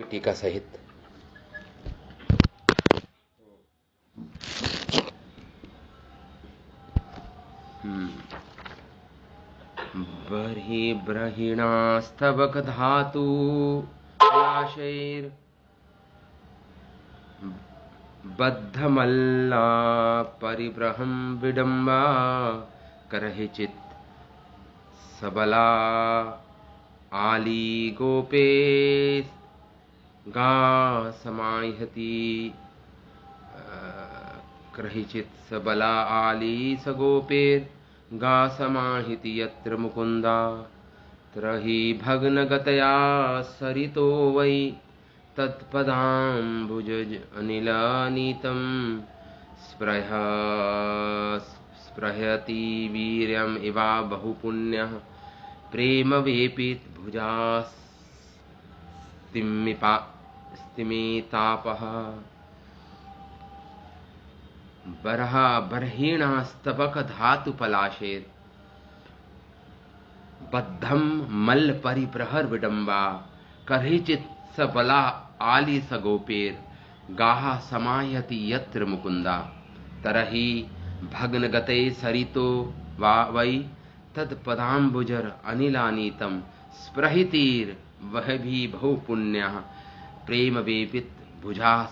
टीका सहित बर्हि ब्रहीणास्तवक धातु आशैर बद्धमल्ला परिब्रहं विडम्बा करहिचित् सबला आली गोपे गा समाह्यति करहिचित् सबला आली सगोपेर गा समाहिति यत्र मुकुंदा त्रहि भग्नगतया सरितो वै तत्पदाम्बुज अनिलानीतं स्पृहयति वीर्यम् इवा बहुपुण्यः प्रेम वेपित भुजास्तिमितापः बर्हीणास्तवक धातु पलाशेर बद्धम मल्ल परिप्रहर विडम्बा करहिचित् सबला आली सगोपेर गाहा समायति यत्र मुकुंदा तरहि भग्नगते सरितो वा वै तत्पदाम्बुजर अनिलानीतम स्पृहितीर वह भी बहु पुण्यः प्रेम वेपित भुजास्तिमितापः।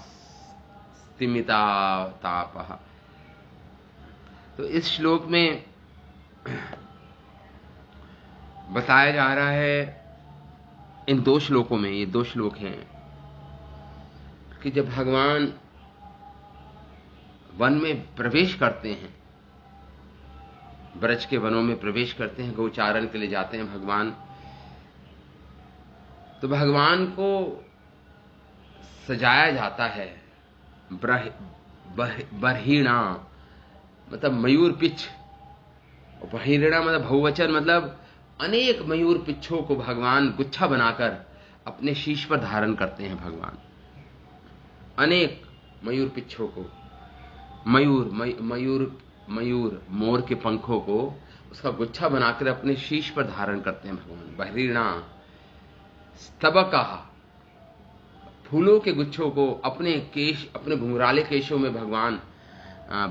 तो इस श्लोक में बताया जा रहा है, इन दो श्लोकों में, ये दो श्लोक हैं, कि जब भगवान वन में प्रवेश करते हैं, ब्रज के वनों में प्रवेश करते हैं, गोचारण के लिए जाते हैं भगवान, तो भगवान को सजाया जाता है बर्हीणा मतलब मयूर पिच्छ, और बर्हीणा मतलब बहुवचन, मतलब अनेक मयूर पिच्छों को भगवान गुच्छा बनाकर अपने शीश पर धारण करते हैं। भगवान अनेक मयूर पिच्छों को, मयूर मोर के पंखों को उसका गुच्छा बनाकर अपने शीश पर धारण करते हैं भगवान। बर्हीणा स्तबका फूलों के गुच्छों को अपने केश, अपने घुंघराले केशों में भगवान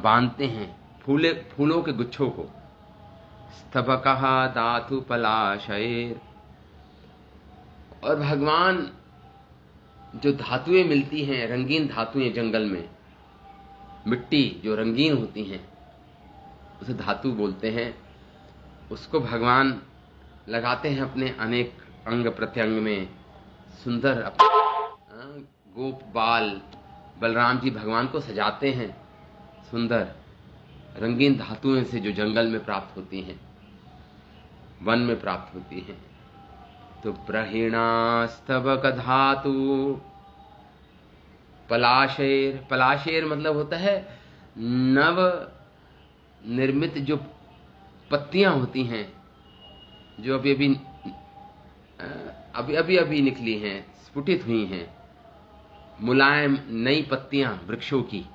बांधते हैं, फूलों के गुच्छों को। स्तबकः धातु पलाशैर, और भगवान जो धातुएं मिलती हैं, रंगीन धातुएं जंगल में, मिट्टी जो रंगीन होती हैं उसे धातु बोलते हैं, उसको भगवान लगाते हैं अपने अनेक अंग प्रत्यंग में। सुंदर गोप बाल बलराम जी भगवान को सजाते हैं सुंदर रंगीन धातुएं से, जो जंगल में प्राप्त होती हैं, वन में प्राप्त होती हैं। तो बर्हीणास्तवक धातु पलाशेर, पलाशेर मतलब होता है नव निर्मित जो पत्तियां होती हैं, जो अभी निकली हैं, स्फुटित हुई हैं, मुलायम नई पत्तियां वृक्षों की,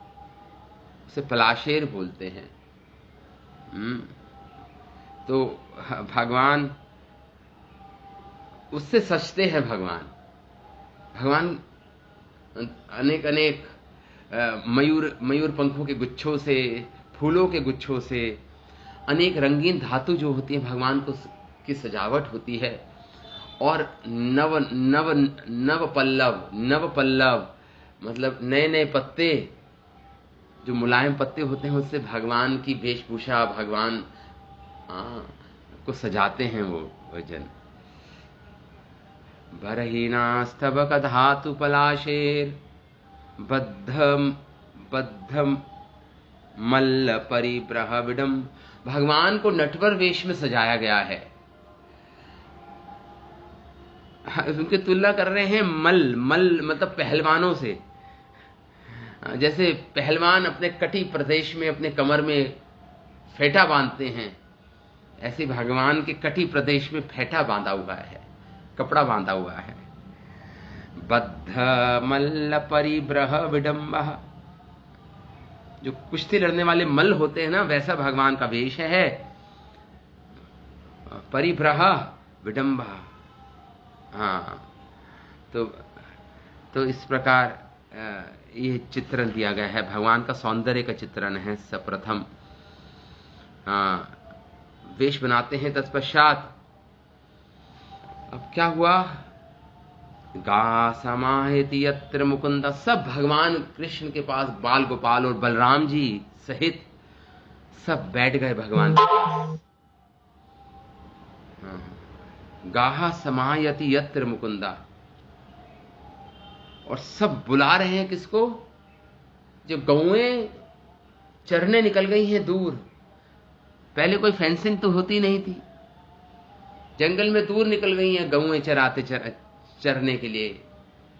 उसे पलाशेर बोलते हैं। तो भगवान उससे सजते हैं। भगवान अनेक मयूर पंखों के गुच्छों से, फूलों के गुच्छों से, अनेक रंगीन धातु जो होती है भगवान को की सजावट होती है। और नव पल्लव मतलब नए नए पत्ते, जो मुलायम पत्ते होते हैं, उससे भगवान की वेशभूषा, भगवान को सजाते हैं वो जन। बर्हीणास्तवक धातु पलाशेर बद्धम मल्ल परिब्रह विडम, भगवान को नटवर वेश में सजाया गया है। उनकी तुलना कर रहे हैं मल मतलब पहलवानों से। जैसे पहलवान अपने कटी प्रदेश में अपने कमर में फेटा बांधते हैं, ऐसे भगवान के कटी प्रदेश में फेटा बांधा हुआ है, कपड़ा बांधा हुआ है। बद्ध मल्ल परिब्रह विडम्बः, जो कुश्ती लड़ने वाले मल्ल होते हैं ना, वैसा भगवान का वेश है। परिब्रह विडम्बः, हाँ, तो तो इस प्रकार ये चित्रण दिया गया है, भगवान का सौंदर्य का चित्रण है। सर्वप्रथम वेश बनाते हैं, तत्पश्चात अब क्या हुआ, गा समाहिति यत्र मुकुंद, सब भगवान कृष्ण के पास, बाल गोपाल और बलराम जी सहित सब बैठ गए भगवान के पास। गाहा समायति यत्र मुकुंदा, और सब बुला रहे हैं किसको, जो गौएं चरने निकल गई हैं दूर। पहले कोई फेंसिंग तो होती नहीं थी, जंगल में दूर निकल गई हैं गौएं चरने के लिए,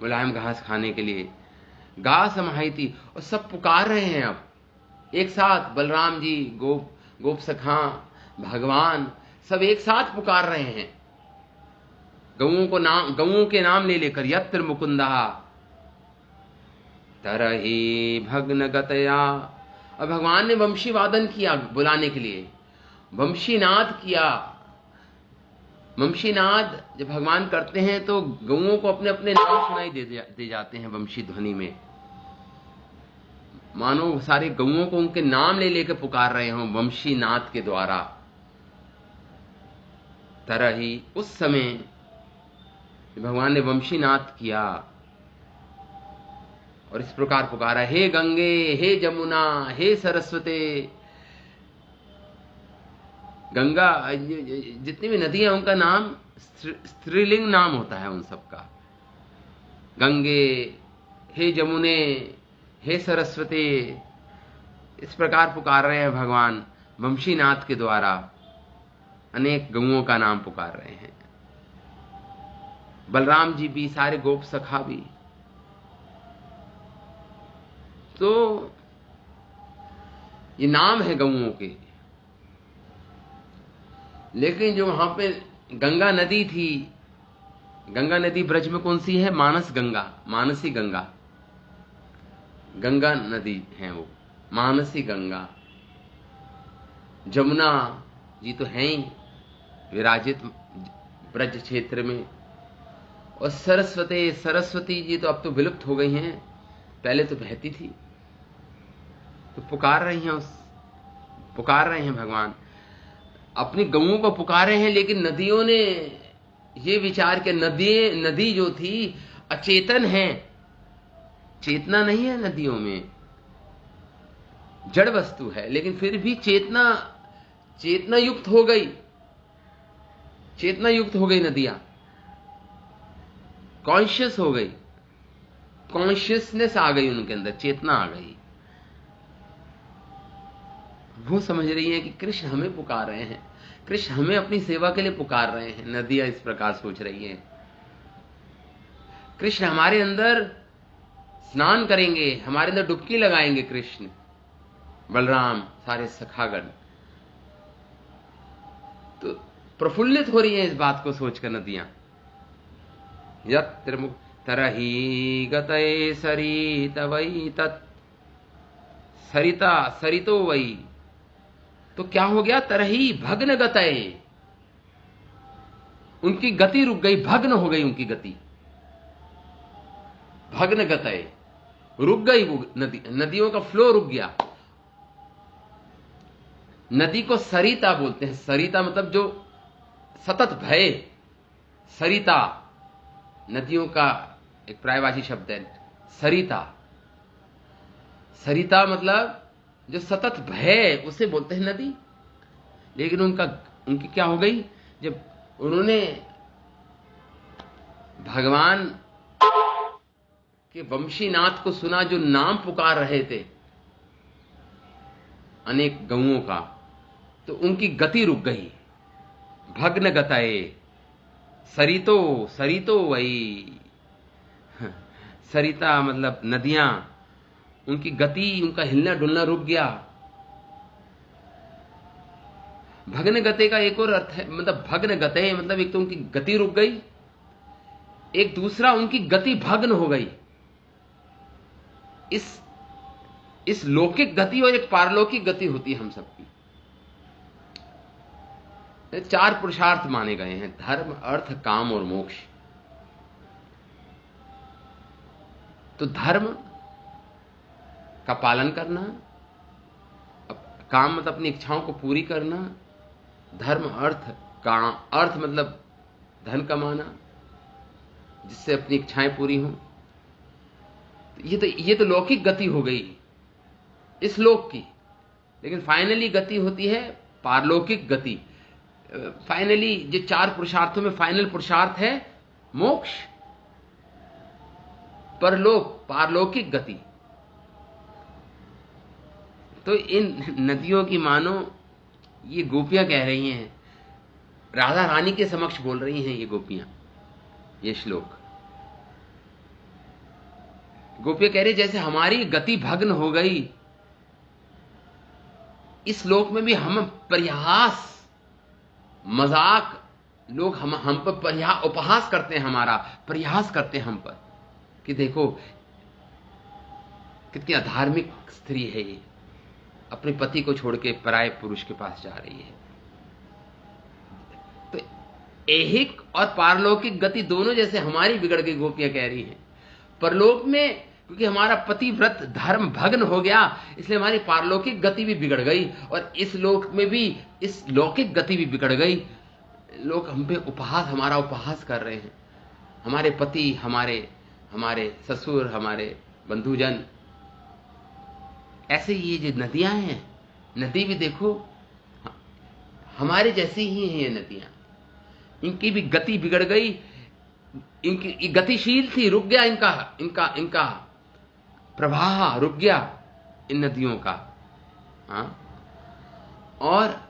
मुलायम घास खाने के लिए। गा समाहिति, और सब पुकार रहे हैं अब एक साथ, बलराम जी, गोप सखा, भगवान सब एक साथ पुकार रहे हैं गौओं के नाम ले लेकर। यत्र मुकुंदा तरहि भग्न गतया, और भगवान ने वंशी वादन किया बुलाने के लिए, वंशीनाद किया। वंशीनाद जब भगवान करते हैं तो गौओं को अपने अपने नाम सुनाई दे जाते हैं वंशी ध्वनि में, मानो सारे गौओं को उनके नाम ले लेकर पुकार रहे हों वंशीनाद के द्वारा। तरहि, उस समय भगवान ने वंशीनाद किया और इस प्रकार पुकारा, हे गंगे, हे जमुना, हे सरस्वती। गंगा, जितनी भी नदी है उनका नाम स्त्रीलिंग नाम होता है उन सबका। गंगे, हे जमुने, हे सरस्वती, इस प्रकार पुकार रहे हैं भगवान वंशीनाथ के द्वारा। अनेक गौओं का नाम पुकार रहे हैं, बलराम जी भी, सारे गोप सखा भी। तो ये नाम है गौओं के। लेकिन जो वहां पे गंगा नदी थी, गंगा नदी ब्रज में कौन सी है, मानस गंगा, मानसी गंगा, गंगा नदी है वो, मानसी गंगा। जमुना जी तो हैं ही विराजित ब्रज क्षेत्र में, और सरस्वती, सरस्वती जी तो अब तो विलुप्त हो गई हैं, पहले तो बहती थी। तो पुकार रही हैं पुकार रहे हैं भगवान, अपनी गौओं को पुकारे हैं। लेकिन नदियों ने ये विचार कि नदी जो थी अचेतन है, चेतना नहीं है नदियों में, जड़ वस्तु है, लेकिन फिर भी चेतना युक्त हो गई, चेतना युक्त हो गई नदियां, कॉन्शियस हो गई, कॉन्शियसनेस आ गई उनके अंदर, चेतना आ गई। वो समझ रही है कि कृष्ण हमें पुकार रहे हैं, कृष्ण हमें अपनी सेवा के लिए पुकार रहे हैं। नदियां इस प्रकार सोच रही हैं, कृष्ण हमारे अंदर स्नान करेंगे, हमारे अंदर डुबकी लगाएंगे कृष्ण, बलराम, सारे सखागण। तो प्रफुल्लित हो रही हैं इस बात को सोचकर नदियां। यत्र तरहि गतये सरित वै तत्, सरिता सरितो वै, तो क्या हो गया, तरही भग्न गतये, उनकी गति रुक गई, भग्न हो गई उनकी गति, भग्न गतये, रुक गई वो नदियों का फ्लो रुक गया। नदी को सरिता बोलते हैं, सरिता मतलब जो सतत भय, सरिता नदियों का एक पर्यायवाची शब्द है, सरिता। सरिता मतलब जो सतत भय, उसे बोलते हैं नदी। लेकिन उनकी क्या हो गई, जब उन्होंने भगवान के वंशीनाथ को सुना, जो नाम पुकार रहे थे अनेक गौओं का, तो उनकी गति रुक गई, भग्न गतये, सरितो वही। सरिता मतलब नदियां, उनकी गति, उनका हिलना डुलना रुक गया। भग्न गते का एक और अर्थ है, मतलब भग्न गते मतलब एक तो उनकी गति रुक गई, एक दूसरा उनकी गति भग्न हो गई। इस लौकिक गति और एक पारलौकिक गति होती है हम सबकी। चार पुरुषार्थ माने गए हैं, धर्म, अर्थ, काम और मोक्ष। तो धर्म का पालन करना, काम मतलब अपनी इच्छाओं को पूरी करना, धर्म अर्थ का अर्थ मतलब धन कमाना जिससे अपनी इच्छाएं पूरी हों। ये तो लौकिक गति हो गई इस लोक की, लेकिन फाइनली गति होती है पारलौकिक गति। फाइनली जो 4 पुरुषार्थों में फाइनल पुरुषार्थ है मोक्ष, परलोक, पारलौकिक गति। तो इन नदियों की मानो ये गोपियां कह रही हैं, राधा रानी के समक्ष बोल रही हैं ये गोपियां, ये श्लोक। गोपियां कह रही जैसे हमारी गति भग्न हो गई, इस लोक में भी हम परिहास मजाक, लोग हम पर उपहास करते हैं, हमारा परिहास करते हैं हम पर कि देखो कितनी अधार्मिक स्त्री है ये, अपने पति को छोड़ के पराये पुरुष के पास जा रही है। तो ऐहिक और पारलौकिक गति दोनों जैसे हमारी बिगड़ गई, गोपियां कह रही हैं। परलोक में क्योंकि हमारा पतिव्रत धर्म भग्न हो गया, इसलिए हमारी पारलौकिक गति भी बिगड़ गई, और इस लोक में भी इस लौकिक गति भी बिगड़ गई। लोग हम पे उपहास, हमारा उपहास कर रहे हैं, हमारे पति, हमारे ससुर, हमारे बंधुजन। ऐसे ये जो नदियां हैं, नदी भी देखो हमारे जैसी ही हैं ये नदियां, इनकी भी गति बिगड़ गई, इनकी गतिशील थी, रुक गया इनका प्रवाह रुक गया इन नदियों का। हाँ, और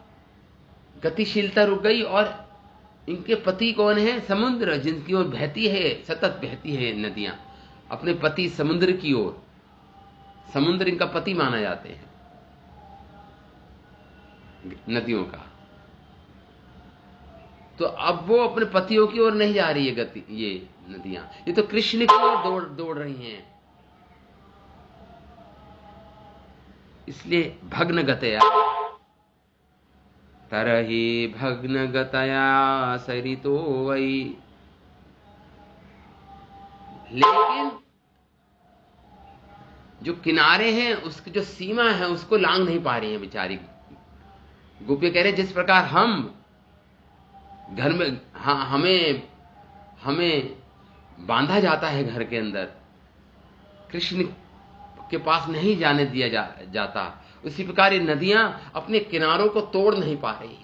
गतिशीलता रुक गई, और इनके पति कौन है? समुद्र, जिनकी ओर बहती है, सतत बहती है नदियां अपने पति समुद्र की ओर। समुद्र इनका पति माना जाते हैं नदियों का। तो अब वो अपने पतियों की ओर नहीं जा रही है गति, ये नदियां, ये तो कृष्ण की ओर दौड़ रही हैं। इसलिए भग्न गतया तरहि भग्न गतया सरितो वै। लेकिन जो किनारे हैं, उसकी जो सीमा है उसको लांघ नहीं पा रही है बेचारी गोपियां। कह रहे जिस प्रकार हम घर में, हाँ, हमें बांधा जाता है घर के अंदर, कृष्ण के पास नहीं जाने दिया जाता, उसी प्रकार ये नदियां अपने किनारों को तोड़ नहीं पा रही।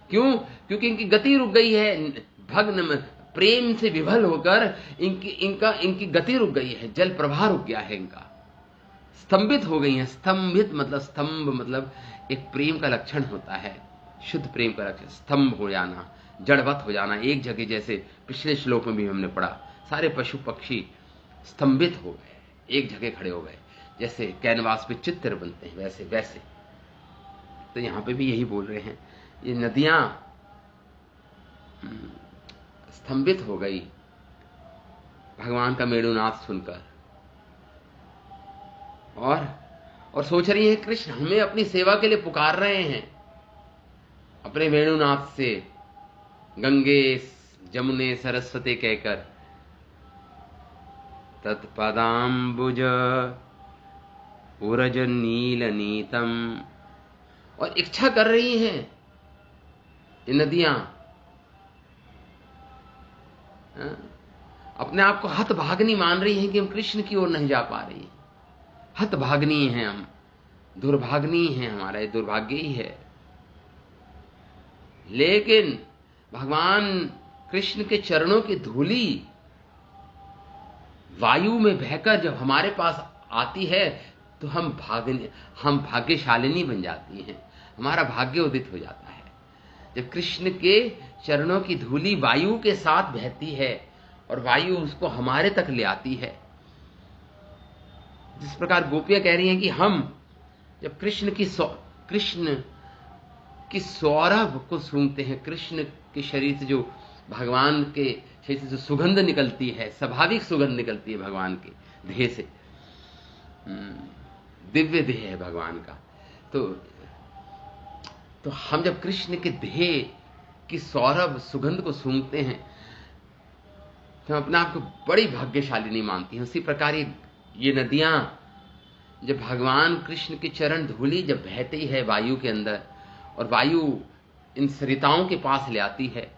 क्यों? क्योंकि इनकी गति रुक गई है, भग्न में प्रेम से विभल होकर इनकी गति रुक गई है, जल प्रवाह रुक गया है इनका, स्तंभित हो गई है। स्तंभित मतलब, स्तंभ मतलब एक प्रेम का लक्षण होता है, शुद्ध प्रेम का लक्षण स्तंभ हो जाना, जड़वत हो जाना एक जगह। जैसे पिछले श्लोक में भी हमने पढ़ा, सारे पशु पक्षी स्तंभित हो गए, एक जगह खड़े हो गए, जैसे कैनवास पे चित्र बनते हैं वैसे। तो यहां पे भी यही बोल रहे हैं, ये नदियां स्तंभित हो गई भगवान का मेणुनाद सुनकर, और सोच रही है कृष्ण हमें अपनी सेवा के लिए पुकार रहे हैं अपने वेणुनाथ से, गंगे जमुने सरस्वती कहकर। तत्पदाम्बुज उरज नील नीतम, और इच्छा कर रही हैं ये नदियां, अपने आप को हतभाग्नी मान रही हैं कि हम कृष्ण की ओर नहीं जा पा रही हैं। हतभाग्नी हैं हम, दुर्भाग्नी हैं, हमारा ये दुर्भाग्य ही है। लेकिन भगवान कृष्ण के चरणों की धूली वायु में बहकर जब हमारे पास आती है तो हम भाग्यशालिनी बन जाती हैं, हमारा भाग्य उदित हो जाता है। जब कृष्ण के चरणों की धूली वायु के साथ बहती है और वायु उसको हमारे तक ले आती है, जिस प्रकार गोपियां कह रही हैं कि हम जब कृष्ण की सौरभ को सूंघते हैं, कृष्ण के शरीर से जो भगवान के शरीर से जो सुगंध निकलती है, स्वाभाविक सुगंध निकलती है भगवान के देह से, दिव्य देह है भगवान का। तो हम जब कृष्ण के देह की सौरभ सुगंध को सूंघते हैं, तो हम अपने आप को बड़ी भाग्यशाली नहीं मानती हैं। उसी प्रकार ये नदियां जब भगवान कृष्ण के चरण धूलि जब बहती है वायु के अंदर, और वायु इन सरिताओं के पास ले आती है,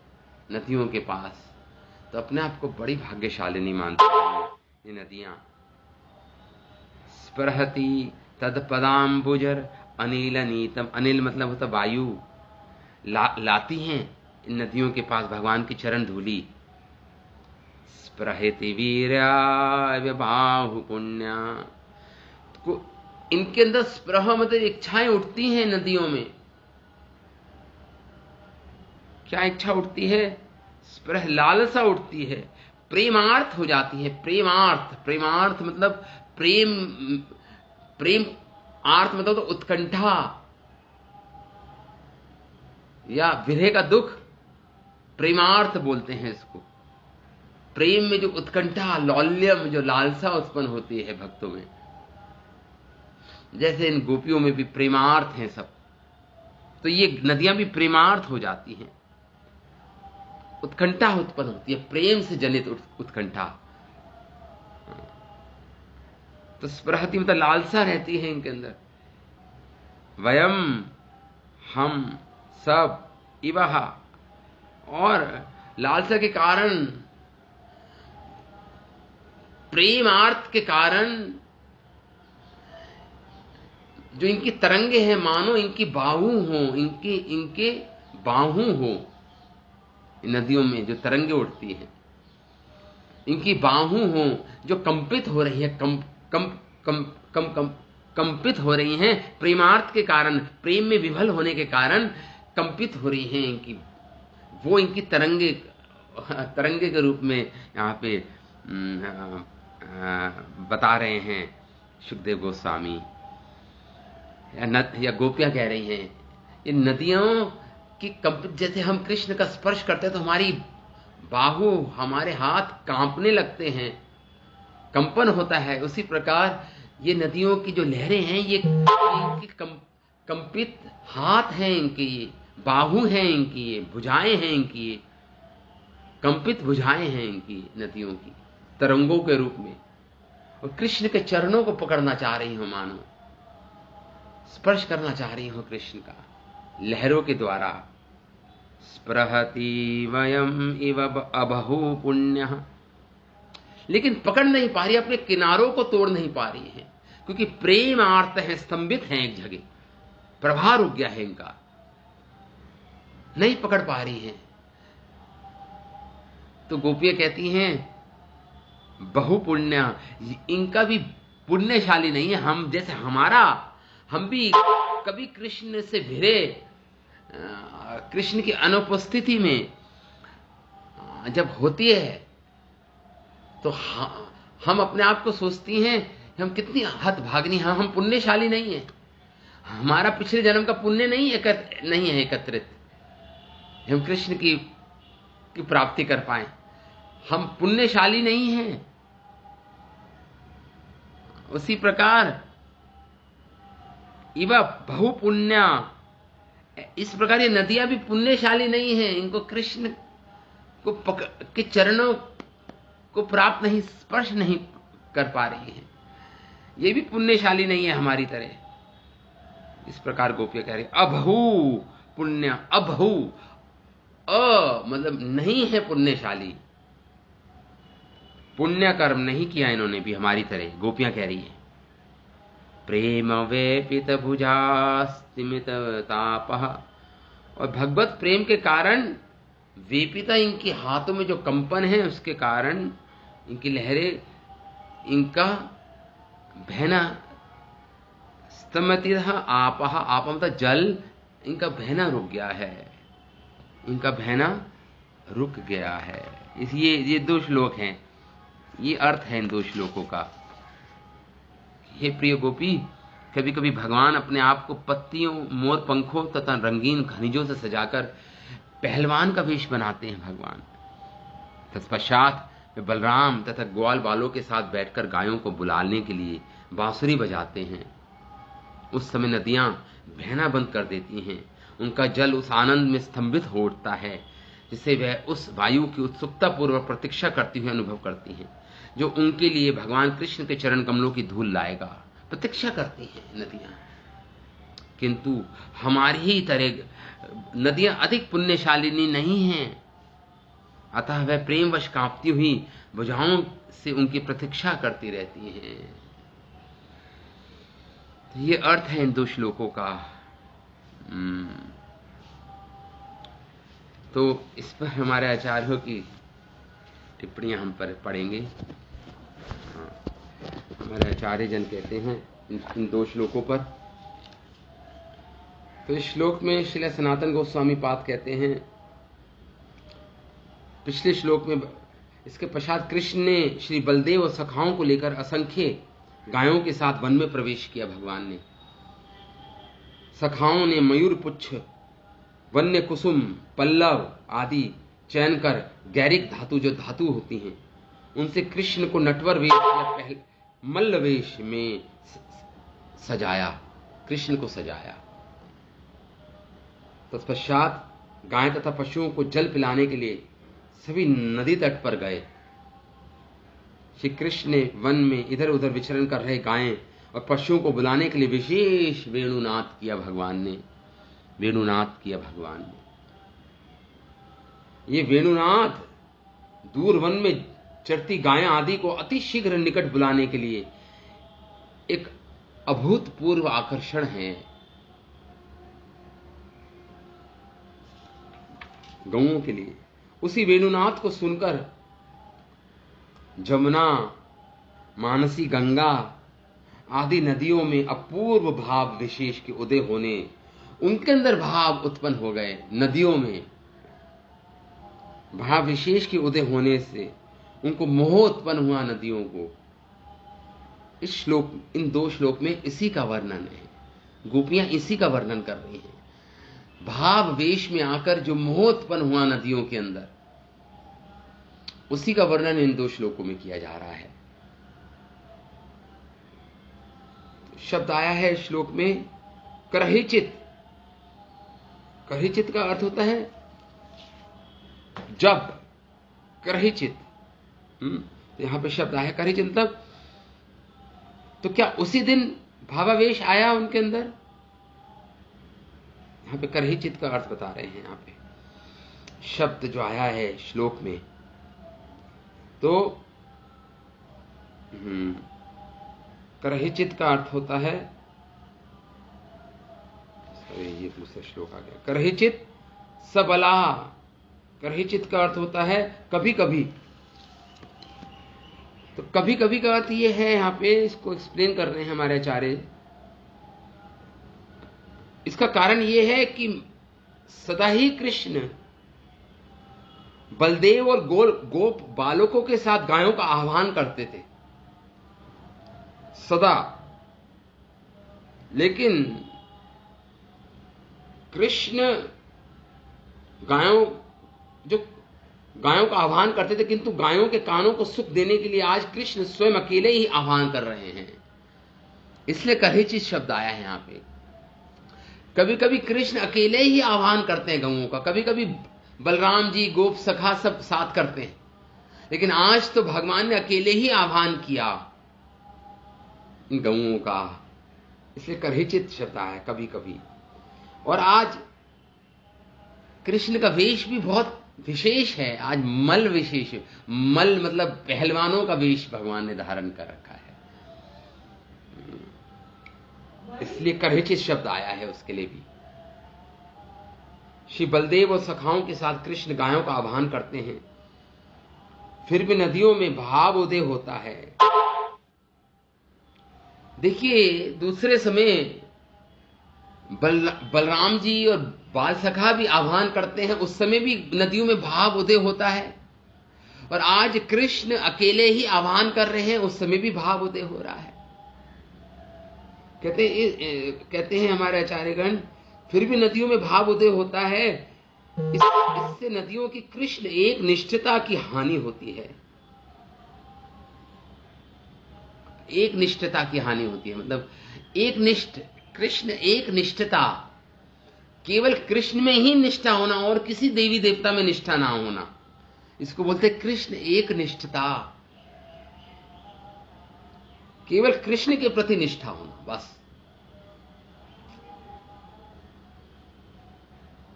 नदियों के पास, तो अपने आप को बड़ी भाग्यशाली नहीं मानती हैं ये नदियां। स्पृहति तत्पदाम्बुजर अनिल नीतम, अनिल मतलब होता वायु, लाती हैं इन नदियों के पास भगवान की चरण धूलि। स्पृहति वीर्याय बाहु पुण्या, इनके अंदर स्पृह मतलब इच्छाएं उठती हैं नदियों में। क्या इच्छा उठती है? स्पृह, लालसा उठती है, प्रेमार्थ हो जाती है। प्रेमार्थ मतलब प्रेम आर्थ मतलब तो उत्कंठा या विरह का दुख, प्रेमार्थ बोलते हैं इसको। प्रेम में जो उत्कंठा, लौल्यम, जो लालसा उत्पन्न होती है भक्तों में, जैसे इन गोपियों में भी प्रेमार्थ हैं सब, तो ये नदियां भी प्रेमार्थ हो जाती हैं। उत्कंठा उत्पन्न होती है, प्रेम से जनित उत्कंठा। तो स्पृहति मतलब लालसा रहती है इनके अंदर। वयम, हम सब, इवह, और लालसा के कारण, प्रेमार्थ के कारण जो इनकी तरंगे हैं, मानो इनकी बाहु हो, इनके बाहु हो। नदियों में जो तरंगे उठती हैं, इनकी बाहु हो, जो कंपित हो रही है, कंपित हो रही हैं प्रेमार्थ के कारण, प्रेम में विभल होने के कारण कंपित हो रही हैं इनकी, वो इनकी तरंगे के रूप में यहाँ पे बता रहे हैं सुखदेव गोस्वामी, या गोपियां कह रही हैं। ये नदियों की कंपित, जैसे हम कृष्ण का स्पर्श करते हैं तो हमारी बाहु, हमारे हाथ कांपने लगते हैं, कंपन होता है, उसी प्रकार ये नदियों की जो लहरें हैं, ये इनकी कंपित हाथ हैं इनके, ये बाहु हैं इनकी, ये भुजाएं हैं इनकी, ये कंपित भुजाएं हैं इनकी, नदियों की तरंगों के रूप में। और कृष्ण के चरणों को पकड़ना चाह रही हो, मानो स्पर्श करना चाह रही हो कृष्ण का लहरों के द्वारा। स्पृहति वयम इव अबहु पुण्यः, लेकिन पकड़ नहीं पा रही, अपने किनारों को तोड़ नहीं पा रही है, क्योंकि प्रेम आर्त है, स्तंभित हैं एक जगह, प्रवाह रुक गया है इनका, नहीं पकड़ पा रही हैं। तो गोपियां कहती हैं बहु पुण्य, इनका भी पुण्यशाली नहीं है, हम जैसे हम भी कभी कृष्ण से भिड़े, कृष्ण की अनुपस्थिति में जब होती है तो हम अपने आप को सोचती हैं हम कितनी हतभागिनी हैं, हम पुण्यशाली नहीं हैं, हमारा पिछले जन्म का पुण्य नहीं है एकत्रित, हम कृष्ण की प्राप्ति कर पाए, हम पुण्यशाली नहीं हैं। उसी प्रकार इवा बहु पुण्य, इस प्रकार ये नदियां भी पुण्यशाली नहीं हैं, इनको कृष्ण को के चरणों को प्राप्त नहीं, स्पर्श नहीं कर पा रही हैं, ये भी पुण्यशाली नहीं है हमारी तरह। इस प्रकार गोपियां कह रही अबहु पुण्य, अबहु मतलब नहीं है पुण्यशाली, पुण्य कर्म नहीं किया इन्होंने भी हमारी तरह, गोपियां कह रही हैं। प्रेम वेपित भुजास्तिमित तापः, और भगवत प्रेम के कारण वेपिता, इनके हाथों में जो कंपन है उसके कारण इनकी लहरें, इनका बहना, स्तमतिः आपः, आप मतलब जल, इनका बहना रुक गया है, इनका बहना रुक गया है। इसलिए ये 2 श्लोक हैं, ये अर्थ है इन 2 श्लोकों का। हे प्रिय गोपी, कभी कभी भगवान अपने आप को पत्तियों, मोर पंखों तथा रंगीन खनिजों से सजाकर पहलवान का वेश बनाते हैं भगवान। तत्पश्चात वे बलराम तथा ग्वाल बालों के साथ बैठकर गायों को बुलाने के लिए बांसुरी बजाते हैं। उस समय नदियां बहना बंद कर देती हैं, उनका जल उस आनंद में स्तंभित हो उठता है जिससे वह उस वायु की उत्सुकता पूर्वक प्रतीक्षा करती हुई अनुभव करती हैं, जो उनके लिए भगवान कृष्ण के चरण कमलों की धूल लाएगा। प्रतीक्षा करती हैं नदियां, किंतु हमारी ही तरह नदियां अधिक पुण्यशालिनी नहीं हैं, अतः वह प्रेमवश कांपती हुई भुजाओं से उनकी प्रतीक्षा करती रहती हैं। तो ये अर्थ है इन 2 श्लोकों का। तो इस पर हमारे आचार्यों की टिप्पणियां हम पर पढ़ेंगे। हमारे आचार्य जन कहते हैं इन 2 श्लोकों पर। तो इस श्लोक में श्रील सनातन गोस्वामी पाद कहते हैं, पिछले श्लोक में इसके पश्चात कृष्ण ने श्री बलदेव और सखाओं को लेकर असंख्य गायों के साथ वन में प्रवेश किया। भगवान ने सखाओं ने मयूर पुच्छ, वन्य कुसुम, पल्लव आदि चयन कर गैरिक धातु, जो धातु होती हैं, उनसे कृष्ण को नटवर वेश या मल्ल वेश में सजाया, कृष्ण को सजाया। तत्पश्चात गाय तथा पशुओं को जल पिलाने के लिए सभी नदी तट पर गए। श्री कृष्ण ने वन में इधर उधर विचरण कर रहे गायें और पशुओं को बुलाने के लिए विशेष वेणुनाद किया। भगवान ने वेणुनाद किया। भगवान ने ये वेणुनाद दूर वन में चरती गायें आदि को अति शीघ्र निकट बुलाने के लिए एक अभूतपूर्व आकर्षण है। गौओं के लिए उसी वेणुनाद को सुनकर जमुना, मानसी, गंगा आदि नदियों में अपूर्व भाव विशेष के उदय होने, उनके अंदर भाव उत्पन्न हो गए। नदियों में भाव विशेष के उदय होने से उनको मोह उत्पन्न हुआ नदियों को। इस श्लोक, इन 2 श्लोक में इसी का वर्णन है। गोपियां इसी का वर्णन कर रही हैं। भाव वेश में आकर जो मोह उत्पन्न हुआ नदियों के अंदर, उसी का वर्णन इन 2 श्लोकों में किया जा रहा है। शब्द आया है श्लोक में करहिचित। करहिचित का अर्थ होता है जब, करहिचित। तो यहां पे शब्द आया करहिचित, मतलब तो क्या उसी दिन भावावेश आया उनके अंदर? यहां पे करहिचित का अर्थ बता रहे हैं। यहां पे शब्द जो आया है श्लोक में, तो करहिचित का अर्थ होता है, ये दूसरा श्लोक आ गया, करहिचित सबला। करहिचित का अर्थ होता है कभी कभी। तो कभी कभी का अर्थ ये है, यहां पे इसको एक्सप्लेन कर रहे हैं हमारे आचार्य। इसका कारण ये है कि सदा ही कृष्ण बलदेव और गोप बालकों के साथ गायों का आह्वान करते थे, सदा। लेकिन कृष्ण गायों का आह्वान करते थे, किंतु गायों के कानों को सुख देने के लिए आज कृष्ण स्वयं अकेले ही आह्वान कर रहे हैं। इसलिए करहिचित शब्द आया है यहां पे। कभी कभी कृष्ण अकेले ही आह्वान करते हैं गौओं का, कभी कभी बलराम जी, गोप सखा सब साथ करते हैं, लेकिन आज तो भगवान ने अकेले ही आह्वान किया गौओं का। इसलिए करहिचित शब्द आया कभी कभी। और आज कृष्ण का वेश भी बहुत विशेष है। आज मल विशेष, मल मतलब पहलवानों का वेश भगवान ने धारण कर रखा है, इसलिए करहिचित शब्द आया है उसके लिए भी। श्री बलदेव और सखाओं के साथ कृष्ण गायों का आह्वान करते हैं, फिर भी नदियों में भाव उदय होता है। देखिए, दूसरे समय बलराम जी और बाल सखा भी आह्वान करते हैं, उस समय भी नदियों में भाव उदय होता है। और आज कृष्ण अकेले ही आह्वान कर रहे हैं, उस समय भी भाव उदय हो रहा है। कहते हैं हमारे आचार्यगण, फिर भी नदियों में भाव उदय होता है। इससे नदियों की कृष्ण एक निष्ठता की हानि होती है। एक निष्ठता की हानि होती है, मतलब एक निष्ठ कृष्ण, एक निष्ठता केवल कृष्ण में ही निष्ठा होना और किसी देवी देवता में निष्ठा ना होना, इसको बोलते कृष्ण एक निष्ठता। केवल कृष्ण के प्रति निष्ठा होना बस।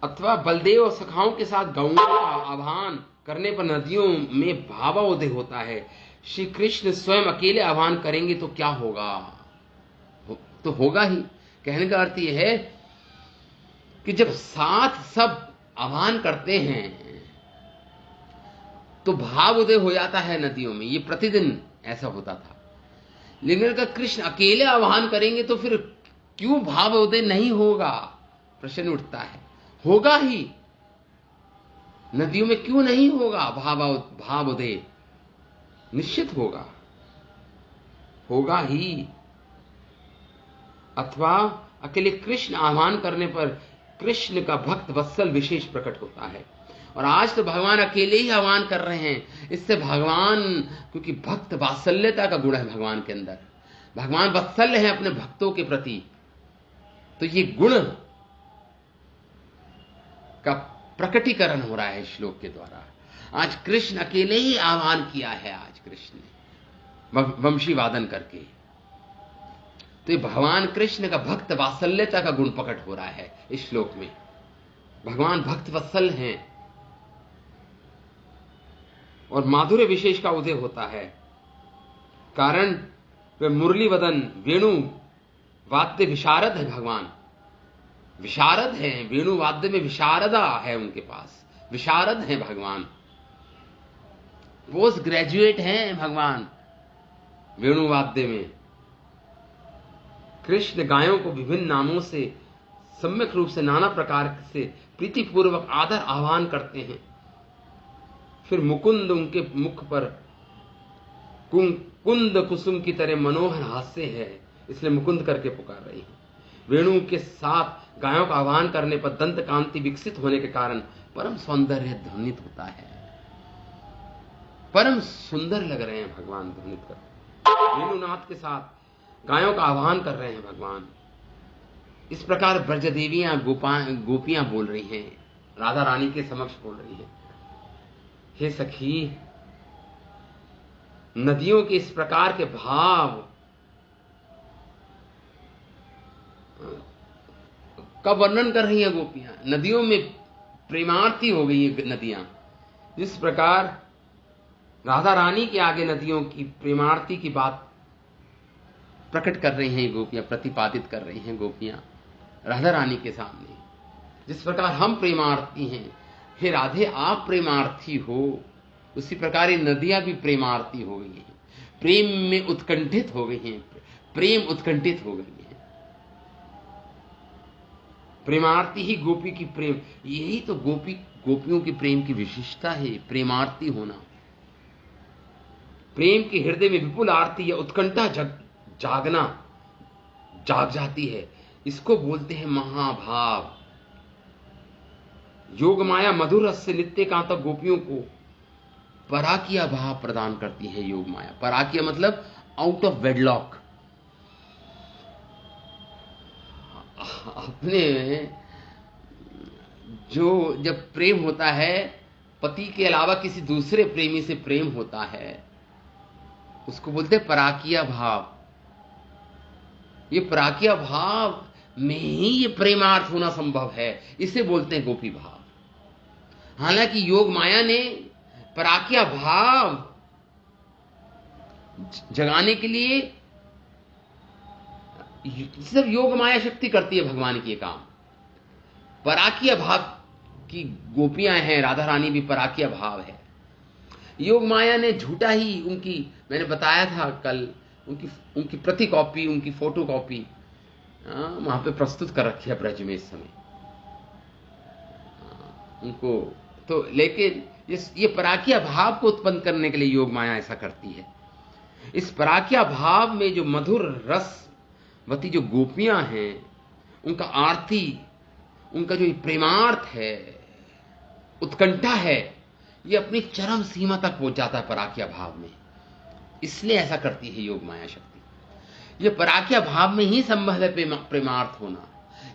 अथवा बलदेव और सखाओं के साथ गौओं का आह्वान करने पर नदियों में भावाउदय होता है। श्री कृष्ण स्वयं अकेले आह्वान करेंगे तो क्या होगा? तो होगा ही। कहने का अर्थ यह है कि जब साथ सब आह्वान करते हैं तो भाव उदय हो जाता है नदियों में। ये प्रतिदिन ऐसा होता था। लेकिन अगर कृष्ण अकेले आह्वान करेंगे तो फिर क्यों भाव उदय नहीं होगा? प्रश्न उठता है। होगा ही। नदियों में क्यों नहीं होगा भाव उदय? निश्चित होगा, होगा ही। अथवा अकेले कृष्ण आह्वान करने पर कृष्ण का भक्त वत्सल विशेष प्रकट होता है। और आज तो भगवान अकेले ही आह्वान कर रहे हैं। इससे भगवान, क्योंकि भक्त वात्सल्यता का गुण है भगवान के अंदर, भगवान वत्सल्य है अपने भक्तों के प्रति, तो ये गुण का प्रकटीकरण हो रहा है श्लोक के द्वारा। आज कृष्ण अकेले ही आह्वान किया है, आज कृष्ण ने वंशी वादन करके। तो ये भगवान कृष्ण का भक्त वात्सल्यता का गुण प्रकट हो रहा है इस श्लोक में। भगवान भक्त वत्सल हैं और माधुर्य विशेष का उदय होता है। कारण वे मुरली वदन वेणु वाद्य विशारद है। भगवान विशारद हैं, वेणु वाद्य में विशारदा है उनके पास, विशारद हैं भगवान, पोस्ट ग्रेजुएट हैं भगवान वेणु वाद्य में। कृष्ण गायों को विभिन्न नामों से सम्यक रूप से नाना प्रकार से प्रीतिपूर्वक आदर आह्वान करते हैं। फिर मुकुंद उनके मुख पर कुंद कुसुम की तरह मनोहर हास्य है, इसलिए मुकुंद करके पुकार रही है। वेणु के साथ गायों का आह्वान करने पर दंत कांति विकसित होने के कारण परम सौंदर्य ध्वनित होता है। परम सुंदर लग रहे हैं भगवान ध्वनित कर। वेणुनाथ के साथ गायों का आह्वान कर रहे हैं भगवान। इस प्रकार ब्रजदेवियां गोपियां बोल रही हैं, राधा रानी के समक्ष बोल रही हैं, हे सखी, नदियों के इस प्रकार के भाव का वर्णन कर रही हैं गोपियां। नदियों में प्रेमार्थी हो गई है नदियां। जिस प्रकार राधा रानी के आगे नदियों की प्रेमार्थी की बात प्रकट कर रही हैं गोपियां, प्रतिपादित कर रही हैं गोपियां राधा रानी के सामने। जिस प्रकार हम प्रेमार्थी हैं, हे राधे आप प्रेमार्थी हो, उसी प्रकार ये नदियां भी प्रेमार्थी हो गई हैं, प्रेम में उत्कंठित हो गई हैं, प्रेम उत्कंठित हो गई है। प्रेमार्थी ही गोपी की प्रेम, यही तो गोपियों की प्रेम की विशिष्टता है, प्रेमार्थी होना। प्रेम के हृदय में विपुल आरती या उत्कंठा जागना, जाग जाती है, इसको बोलते हैं महाभाव। योग माया मधुर रस से नित्य कांता गोपियों को पराकिया भाव प्रदान करती है। योग माया, पराकिया मतलब आउट ऑफ वेडलॉक, अपने जो जब प्रेम होता है, पति के अलावा किसी दूसरे प्रेमी से प्रेम होता है, उसको बोलते हैं पराकिया भाव। ये पराकिया भाव में ही ये प्रेमार्थ होना संभव है, इसे बोलते हैं गोपी भाव। हालांकि योग माया ने पराकिया भाव जगाने के लिए सिर्फ योग माया शक्ति करती है भगवान की काम। पराकिया भाव की गोपियां हैं, राधा रानी भी पराकिया भाव है। योग माया ने झूठा ही उनकी, मैंने बताया था कल, उनकी प्रति कॉपी, उनकी फोटो कॉपी वहां पे प्रस्तुत कर रखी है ब्रज में इस समय उनको तो। लेकिन ये पराकिया भाव को उत्पन्न करने के लिए योग माया ऐसा करती है। इस पराकिया भाव में जो मधुर रसवती जो गोपियां हैं, उनका आरती, उनका जो प्रेमार्थ है, उत्कंठा है, ये अपनी चरम सीमा तक पहुंच जाता है पराकिया भाव में। इसलिए ऐसा करती है योग माया शक्ति। ये पराकिया भाव में ही संभव है प्रेमार्थ होना।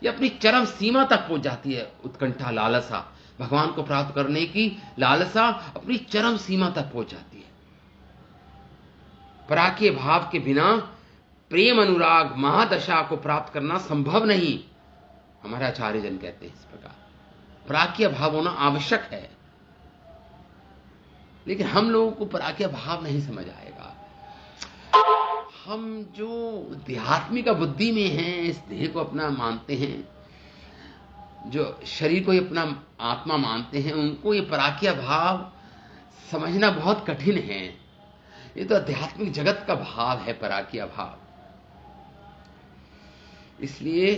ये अपनी चरम सीमा तक पहुंच जाती है। उत्कंठा, लालसा, भगवान को प्राप्त करने की लालसा अपनी चरम सीमा तक पहुंच जाती है। पराक्य भाव के बिना प्रेम अनुराग महादशा को प्राप्त करना संभव नहीं। हमारे आचार्य जन कहते हैं इस प्रकार पराक्य भाव होना आवश्यक है। लेकिन हम लोगों को पराक्य भाव नहीं समझ आएगा। हम जो देहात्मिक बुद्धि में हैं, इस देह को अपना मानते हैं, जो शरीर को ही अपना आत्मा मानते हैं, उनको ये पराक्य भाव समझना बहुत कठिन है। ये तो आध्यात्मिक जगत का भाव है पराक्य भाव। इसलिए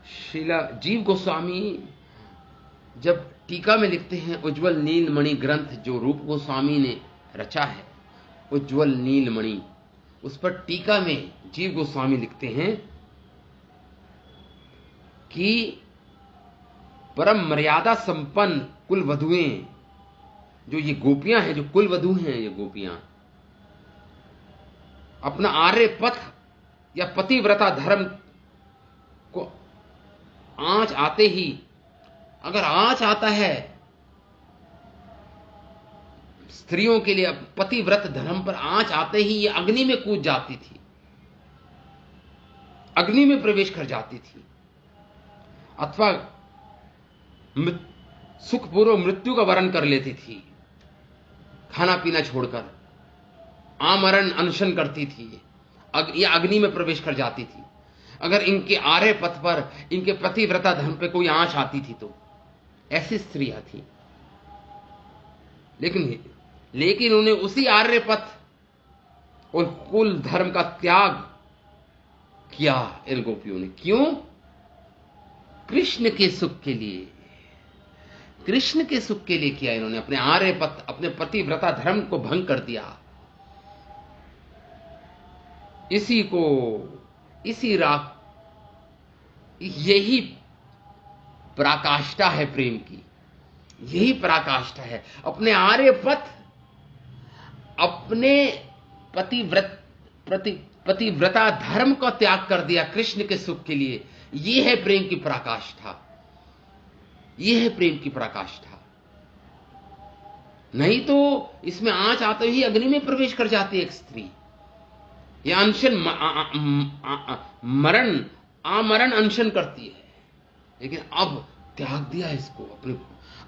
श्रीला जीव गोस्वामी जब टीका में लिखते हैं, उज्ज्वल नीलमणि ग्रंथ जो रूप गोस्वामी ने रचा है, उज्ज्वल नीलमणि, उस पर टीका में जीव गोस्वामी लिखते हैं कि परम मर्यादा संपन्न कुल वधुएं, जो ये गोपियां हैं, जो कुल वधु हैं, ये गोपियां अपना आर्य पथ या पतिव्रता धर्म को आंच आते ही, अगर आंच आता है स्त्रियों के लिए, पतिव्रत धर्म पर आंच आते ही ये अग्नि में कूद जाती थी, अग्नि में प्रवेश कर जाती थी, अथवा सुखपूर्वक मृत्यु का वरण कर लेती थी, खाना पीना छोड़कर आमरण अनशन करती थी, या अग्नि में प्रवेश कर जाती थी। अगर इनके आर्य पथ पर, इनके पतिव्रता धर्म पे कोई आंच आती थी तो ऐसी स्त्रियां थी। लेकिन उन्हें उसी आर्य पथ और कुल धर्म का त्याग किया इन गोपियों ने। क्यों? कृष्ण के सुख के लिए, कृष्ण के सुख के लिए किया इन्होंने। अपने आर्य पथ, अपने पतिव्रता धर्म को भंग कर दिया। इसी राह, यही पराकाष्ठा है प्रेम की, यही पराकाष्ठा है। अपने आर्य पथ, अपने पतिव्रता धर्म का त्याग कर दिया कृष्ण के सुख के लिए। यह है प्रेम की पराकाष्ठा, यह है प्रेम की पराकाष्ठा। नहीं तो इसमें आंच आते ही अग्नि में प्रवेश कर जाती है एक स्त्री। यह अनशन, मरण, आमरण अनशन करती है। लेकिन अब त्याग दिया इसको,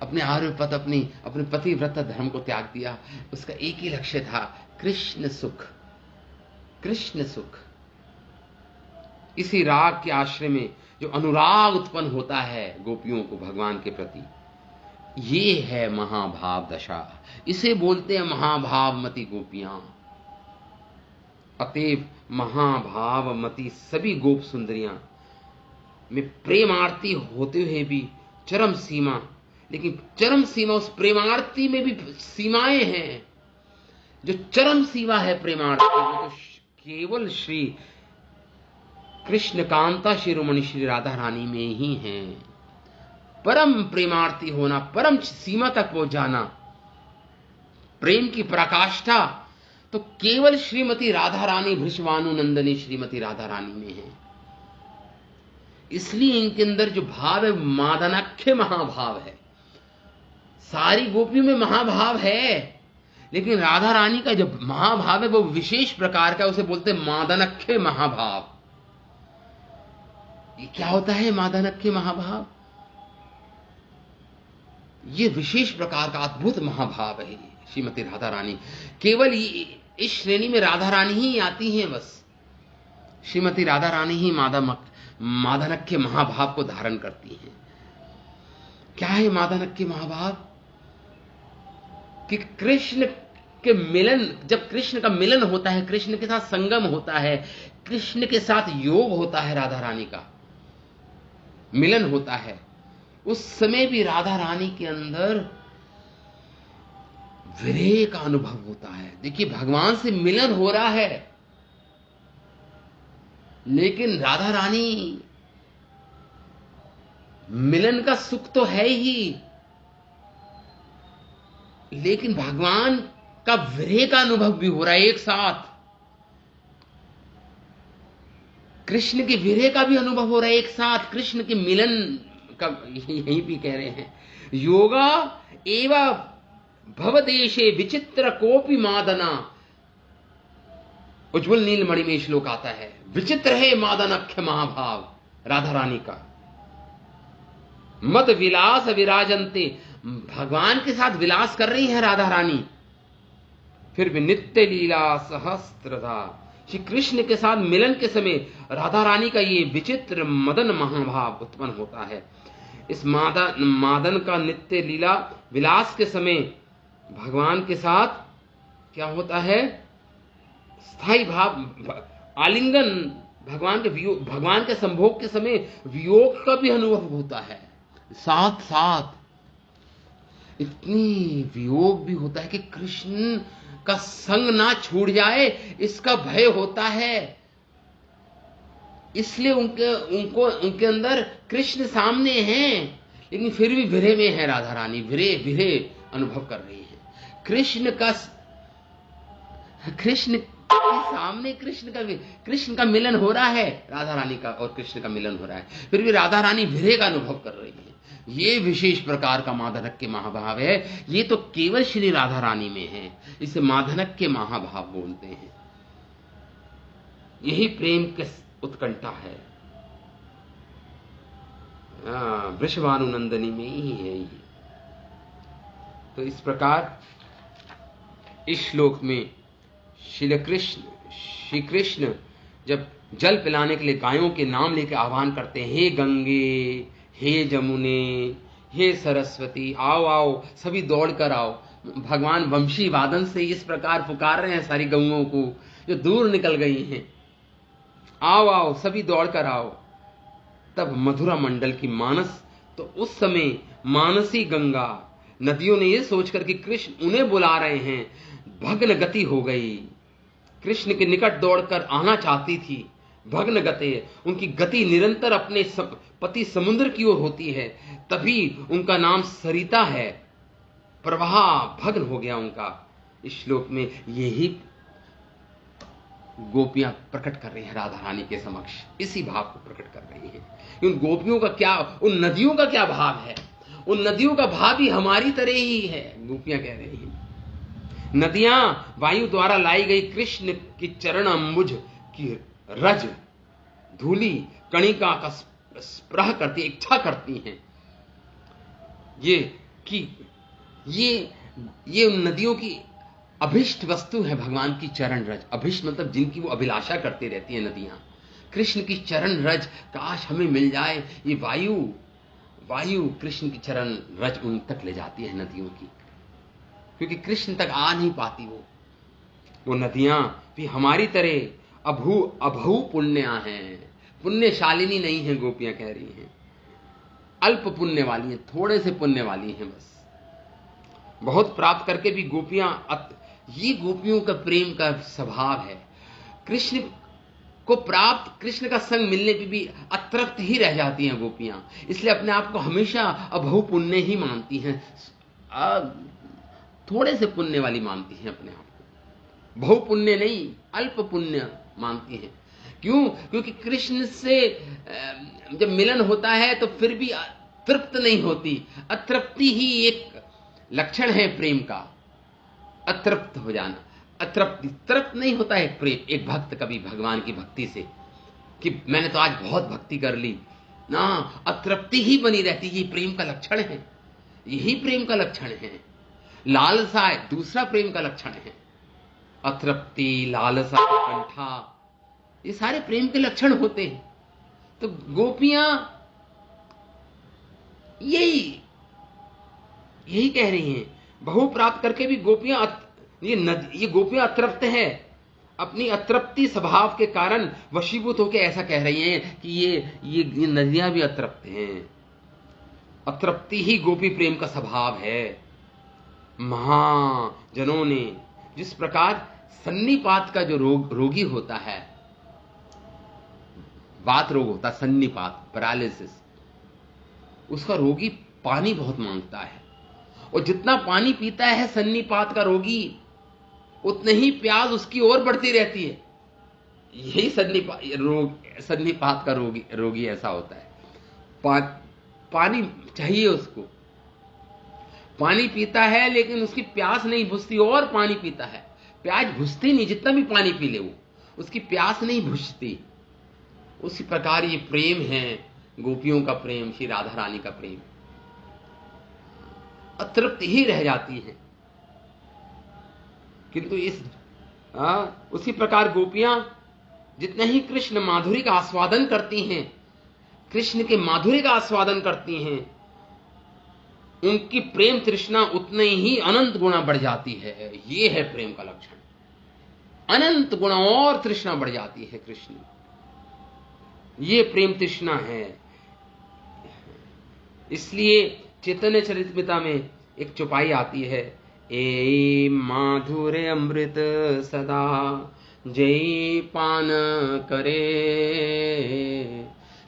अपने आर्य पथ, अपने पतिव्रता धर्म को त्याग दिया। उसका एक ही लक्ष्य था, कृष्ण सुख, कृष्ण सुख। इसी राग के आश्रय में जो अनुराग उत्पन्न होता है गोपियों को भगवान के प्रति, ये है महाभाव दशा। इसे बोलते हैं महाभावमती गोपियां। अतएव महाभावमती सभी गोप सुंदरियां में प्रेम आरती होते हुए भी चरम सीमा, लेकिन चरम सीमा, उस प्रेमारती में भी सीमाएं हैं। जो चरम सीमा है प्रेमारती, वो तो केवल श्री कृष्ण कांता शिरोमणि श्री राधा रानी में ही है। परम प्रेमार्थी होना, परम सीमा तक पहुंच जाना, प्रेम की पराकाष्ठा तो केवल श्रीमती राधा रानी, भृषभानु नंदनी श्रीमती राधा रानी में है। इसलिए इनके अंदर जो भाव है मादनाख्य महाभाव है। सारी गोपियों में महाभाव है, लेकिन राधा रानी का जो महाभाव है वो विशेष प्रकार का, उसे बोलते हैं मादनाख्य महाभाव। ये क्या होता है मादनाख्य महाभाव? ये विशेष प्रकार का अद्भुत महाभाव है श्रीमती राधा रानी। केवल इस श्रेणी में राधा रानी ही आती हैं, बस श्रीमती राधा रानी ही मादनाख्य महाभाव को धारण करती हैं। क्या है मादनाख्य महाभाव? कि कृष्ण के मिलन, जब कृष्ण का मिलन होता है, कृष्ण के साथ संगम होता है, कृष्ण के साथ योग होता है, राधा रानी का मिलन होता है, उस समय भी राधा रानी के अंदर विरह का अनुभव होता है। देखिए, भगवान से मिलन हो रहा है, लेकिन राधा रानी, मिलन का सुख तो है ही, लेकिन भगवान का विरह का अनुभव भी हो रहा है एक साथ। कृष्ण के विरह का भी अनुभव हो रहा है एक साथ, कृष्ण के मिलन का यहीं भी कह रहे हैं। योगा एवं भवदेशे विचित्र कोपि मादना, उज्ज्वल नीलमणि में श्लोक आता है, विचित्र है मादनख्य महाभाव राधा रानी का। मद विलास विराजंते, भगवान के साथ विलास कर रही है राधा रानी, फिर भी नित्य लीला सहस्त्रधा। श्री कृष्ण के साथ मिलन के समय राधा रानी का ये विचित्र मदन महाभाव उत्पन्न होता है। इस मादन का नित्य लीला विलास के समय भगवान के साथ क्या होता है, स्थायी भाव, आलिंगन, भगवान के संभोग के समय वियोग का भी अनुभव होता है। साथ साथ इतनी वियोग भी होता है कि कृष्ण का संग ना छूट जाए इसका भय होता है। इसलिए उनके अंदर कृष्ण सामने हैं, लेकिन फिर भी विरह में है राधा रानी, विरह अनुभव कर रही है। कृष्ण के सामने कृष्ण का मिलन हो रहा है, राधा रानी का और कृष्ण का मिलन हो रहा है, फिर भी राधा रानी विरह का अनुभव कर रही है। ये विशेष प्रकार का मादनक्य महाभाव है। ये तो केवल श्री राधा रानी में है, इसे मादनक्य महाभाव बोलते हैं। यही प्रेम की उत्कंठा है, वृषभानुनंदनी में ही है ये। तो इस प्रकार इस श्लोक में श्री कृष्ण जब जल पिलाने के लिए गायों के नाम लेकर आह्वान करते हैं, हे गंगे, हे जमुने, हे सरस्वती, आओ आओ सभी दौड़ कर आओ। भगवान वंशी वादन से इस प्रकार पुकार रहे हैं सारी गौओं को जो दूर निकल गई हैं, आओ आओ सभी दौड़ कर आओ। तब मथुरा मंडल की मानस, तो उस समय मानसी गंगा नदियों ने यह सोचकर कि कृष्ण उन्हें बुला रहे हैं, भग्न गति हो गई। कृष्ण के निकट दौड़कर आना चाहती थी, भग्न गति, उनकी गति निरंतर अपने पति समुद्र की ओर होती है। तभी उनका नाम सरिता है, प्रवाह भग्न हो गया उनका। इस श्लोक में यही गोपियां प्रकट कर रही हैं राधा रानी के समक्ष, इसी भाव को प्रकट कर रही हैं। उन गोपियों का क्या, उन नदियों का क्या भाव है, उन नदियों का भाव भी हमारी तरह ही है। गोपियां कह रही हैं, नदियां वायु द्वारा लाई गई कृष्ण की चरण अंबुज की रज धूली कणिका का स्प्रह करती, इच्छा करती हैं। ये उन नदियों की अभिष्ट वस्तु है, भगवान की चरण रज। अभिष्ट मतलब जिनकी वो अभिलाषा करती रहती है नदियां, कृष्ण की चरण रज काश हमें मिल जाए। ये वायु कृष्ण की चरण रज उन तक ले जाती है नदियों की, क्योंकि कृष्ण तक आ नहीं पाती वो नदियां भी हमारी तरह अभू पुण्या हैं, पुण्यशालिनी नहीं है। गोपियां कह रही हैं अल्प पुण्य वाली हैं, थोड़े से पुण्य वाली हैं बस। बहुत प्राप्त करके भी गोपियां, ये गोपियों का प्रेम का स्वभाव है। कृष्ण को प्राप्त, कृष्ण का संग मिलने पे भी अतृप्त ही रह जाती हैं गोपियां, इसलिए अपने आप को हमेशा अभू पुण्य ही मानती हैं, थोड़े से पुण्य वाली मानती हैं अपने आप को, बहु पुण्य नहीं अल्प पुण्य मानती हैं। क्यों? क्योंकि कृष्ण से जब मिलन होता है तो फिर भी तृप्त नहीं होती। अतृप्ति ही एक लक्षण है प्रेम का, अतृप्त हो जाना। अतृप्ति, तृप्त नहीं होता है प्रेम, एक भक्त कभी भगवान की भक्ति से कि मैंने तो आज बहुत भक्ति कर ली ना, अतृप्ति ही बनी रहती। ये प्रेम का लक्षण है, यही प्रेम का लक्षण है। लालसा दूसरा प्रेम का लक्षण है, अतृप्ति, लालसा, कंठा, ये सारे प्रेम के लक्षण होते हैं। तो गोपियां यही कह रही हैं, बहु प्राप्त करके भी गोपियां, ये गोपियां अतृप्त है, अपनी अतृप्ति स्वभाव के कारण वशीभूत होकर ऐसा कह रही हैं कि ये नदियां भी अतृप्त हैं। अतृप्ति ही गोपी प्रेम का स्वभाव है। महाजनों ने जिस प्रकार सन्निपात का जो रोगी होता है, बात रोग होता है, सन्निपात, पैरालिसिस, उसका रोगी पानी बहुत मांगता है, और जितना पानी पीता है सन्निपात का रोगी, उतने ही प्यास उसकी ओर बढ़ती रहती है। यही सन्निपात का रोगी ऐसा होता है। पानी चाहिए उसको, पानी पीता है लेकिन उसकी प्यास नहीं बुझती और पानी पीता है। प्यास बुझती नहीं, जितना भी पानी पी ले वो, उसकी प्यास नहीं बुझती। उसी प्रकार ये प्रेम है, गोपियों का प्रेम, श्री राधा रानी का प्रेम, अतृप्त ही रह जाती है। किंतु उसी प्रकार गोपियां जितने ही कृष्ण माधुरी का आस्वादन करती हैं, कृष्ण के माधुरी का आस्वादन करती हैं, उनकी प्रेम तृष्णा उतने ही अनंत गुना बढ़ जाती है। ये है प्रेम का लक्षण, अनंत गुना और तृष्णा बढ़ जाती है कृष्ण, ये प्रेम तृष्णा है। इसलिए चैतन्य चरितमिता में एक चौपाई आती है, ए माधुर्य अमृत सदा जय पान करे।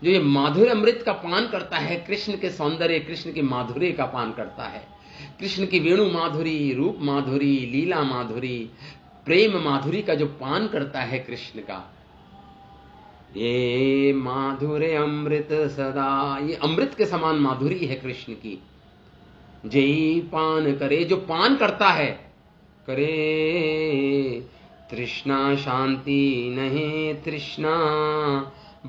जो ये माधुर्य अमृत का पान करता है, कृष्ण के सौंदर्य, कृष्ण के माधुर्य का पान करता है, कृष्ण की वेणु माधुरी, रूप माधुरी, लीला माधुरी, प्रेम माधुरी का जो पान करता है कृष्ण का, ये माधुर्य अमृत सदा, ये अमृत के समान माधुरी है कृष्ण की। जय पान करे, जो पान करता है, करे तृष्णा शांति नहीं, तृष्णा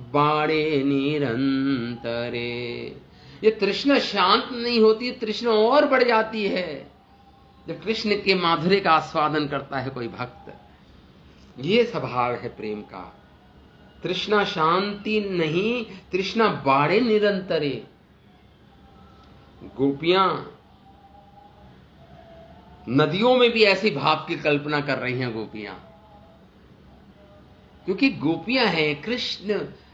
बाड़े निरंतरे। ये तृष्णा शांत नहीं होती, तृष्णा और बढ़ जाती है जब कृष्ण के माधुर्य का आस्वादन करता है कोई भक्त। ये स्वभाव है प्रेम का। तृष्णा शांति नहीं, तृष्णा बाड़े निरंतरे। गोपियां नदियों में भी ऐसी भाव की कल्पना कर रही हैं गोपियां, क्योंकि गोपियां हैं